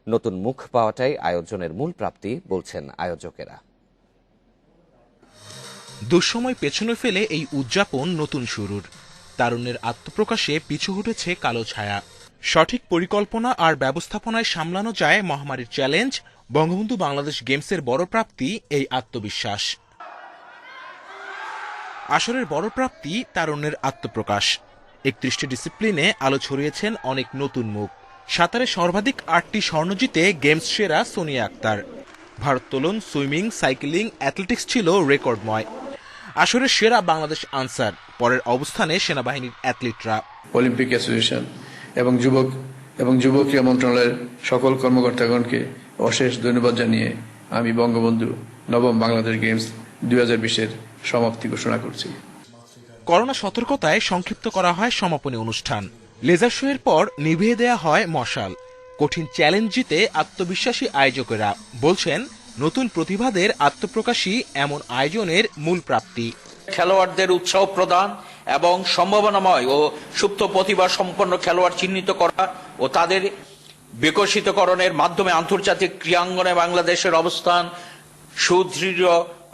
নতুন মুখ পাওয়াটাই আয়োজনের মূল প্রাপ্তি বলছেন আয়োজকেরা।
দুঃসময় পেছনে ফেলে এই উদযাপন নতুন শুরুর। তারুণ্যের আত্মপ্রকাশে পিছু হটেছে কালো ছায়া। সঠিক পরিকল্পনা আর ব্যবস্থাপনায় সামলানো যায় মহামারীর চ্যালেঞ্জ। বঙ্গবন্ধু বাংলাদেশ গেমসের বড় প্রাপ্তি এই আত্মবিশ্বাস। আসরের বড় প্রাপ্তি তারুণ্যের আত্মপ্রকাশ। 31টি ডিসিপ্লিনে আলো ছড়িয়েছেন অনেক নতুন মুখ। সাঁতারে সর্বাধিক 8টি স্বর্ণ জিতে গেমস সেরা সোনিয়া আক্তার। ভারোত্তোলন, সুইমিং, সাইক্লিং, অ্যাথলেটিক্স ছিল রেকর্ডময়। আসরের সেরা বাংলাদেশ আনসার। পরের অবস্থানে সেনাবাহিনীর অ্যাথলিটরা।
অলিম্পিক অ্যাসোসিয়েশন এবং যুব ক্রীড়া মন্ত্রণালয়ের সকল কর্মকর্তাগণকে অশেষ ধন্যবাদ জানিয়ে আমি বঙ্গবন্ধু নবম বাংলাদেশ গেমস 2020-এর সমাপ্তি ঘোষণা করছি।
করোনা সতর্কতায় সংক্ষিপ্ত করা হয় সমাপনী অনুষ্ঠান। লেজার শো এর পর নিভিয়ে দেয়া হয় মশাল। কঠিন চ্যালেঞ্জ জিতে আত্মবিশ্বাসী আয়োজকেরা বলছেন, নতুন প্রতিভাদের আত্মপ্রকাশই এমন আয়োজনের মূল প্রাপ্তি।
খেলোয়াড়দের উৎসাহ প্রদান এবং সম্ভাবনাময় ও সুপ্ত প্রতিভা সম্পন্ন খেলোয়াড় চিহ্নিত করা ও তাদের বিকশিতকরণের মাধ্যমে আন্তর্জাতিক ক্রীড়াঙ্গনে বাংলাদেশের অবস্থান সুদৃঢ়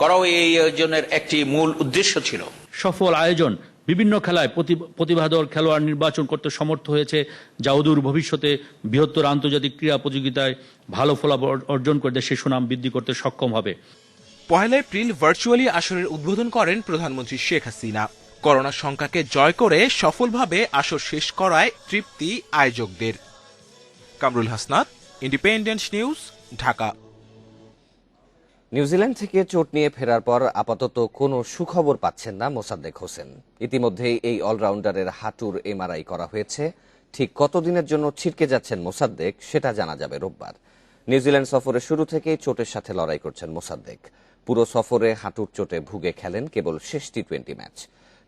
করাও এই আয়োজনের একটি মূল উদ্দেশ্য ছিল।
সফল আয়োজন বিভিন্ন খেলায় প্রতিভাধর খেলোয়াড় নির্বাচন করতে সমর্থ হয়েছে, যা অদূর ভবিষ্যতে বৃহত্তর আন্তর্জাতিক ক্রীড়া প্রতিযোগিতায় ভালো ফলাফল অর্জন করে দেশের সুনাম বৃদ্ধি করতে সক্ষম হবে।
1 এপ্রিল ভার্চুয়ালি আসরের উদ্বোধন করেন প্রধানমন্ত্রী শেখ হাসিনা। করোনা সংখ্যাকে জয় করে সফলভাবে আসর শেষ করায় তৃপ্তি আয়োজকদের। Kamrul Hasnat, Independent news, Dhaka.
New Zealand থেকে চোট নিয়ে ফেরার পর আপাতত কোনো সুখবর পাচ্ছেন না মোসাদ্দেক হোসেন। ইতিমধ্যেই এই অলরাউন্ডারের হাঁটুর এমআরআই করা হয়েছে। ঠিক কতদিনের জন্য ছিটকে যাচ্ছেন মোসাদ্দেক সেটা জানা যাবে রোববার। নিউজিল্যান্ড সফরের শুরু থেকেই চোটের সাথে লড়াই করছেন মোসাদ্দেক। পুরো সফরে হাঁটুর চোটে ভুগে খেলেন কেবল শেষ টি-20 ম্যাচ।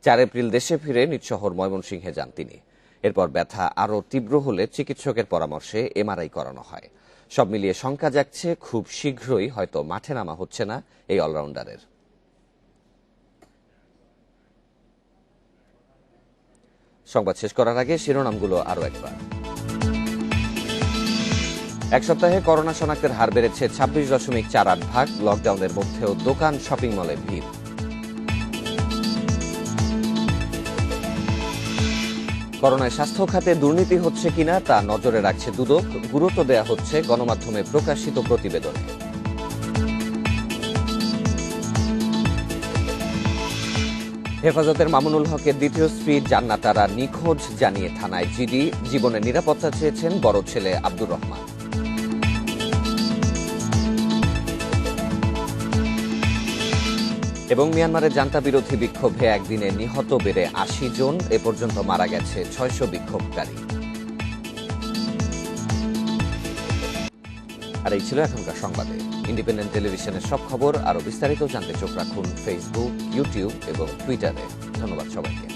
4 এপ্রিল দেশে ফিরে নিজ শহর ময়মনসিংহে যান তিনি। এরপর ব্যথা আরও তীব্র হলে চিকিৎসকের পরামর্শে এমআরআই করানো হয়। সব মিলিয়ে শঙ্কা জাগছে খুব শীঘ্রই হয়তো মাঠে নামা হচ্ছে না এই অলরাউন্ডারের। সংবাদ শেষ করার আগে শিরোনামগুলো আরও একবার। এক সপ্তাহে করোনা শনাক্তের হার বেড়েছে 26.48%। লকডাউনের মধ্যেও দোকান, শপিং মলে ভিড়। করোনায় স্বাস্থ্য খাতে দুর্নীতি হচ্ছে কিনা তা নজরে রাখছে দুদক। গুরুত্ব দেয়া হচ্ছে গণমাধ্যমে প্রকাশিত প্রতিবেদনে। হেফাজতের মামুনুল হকের দ্বিতীয় স্ত্রী জান্নাত আরা নিখোঁজ জানিয়ে থানায় জিডি। জীবনের নিরাপত্তা চেয়েছেন বড় ছেলে আব্দুর রহমান। এবং মিয়ানমারে জান্তা বিরোধী বিক্ষোভে একদিনে নিহত বেড়ে ৮০ জন। এ পর্যন্ত মারা গেছে ৬০০ বিক্ষোভকারী। আর এই ছিল এখনকার সংবাদে। ইন্ডিপেন্ডেন্ট টেলিভিশনের সব খবর আরো বিস্তারিত জানতে চোখ রাখুন ফেসবুক, ইউটিউব এবং টুইটারে। ধন্যবাদ সবাইকে।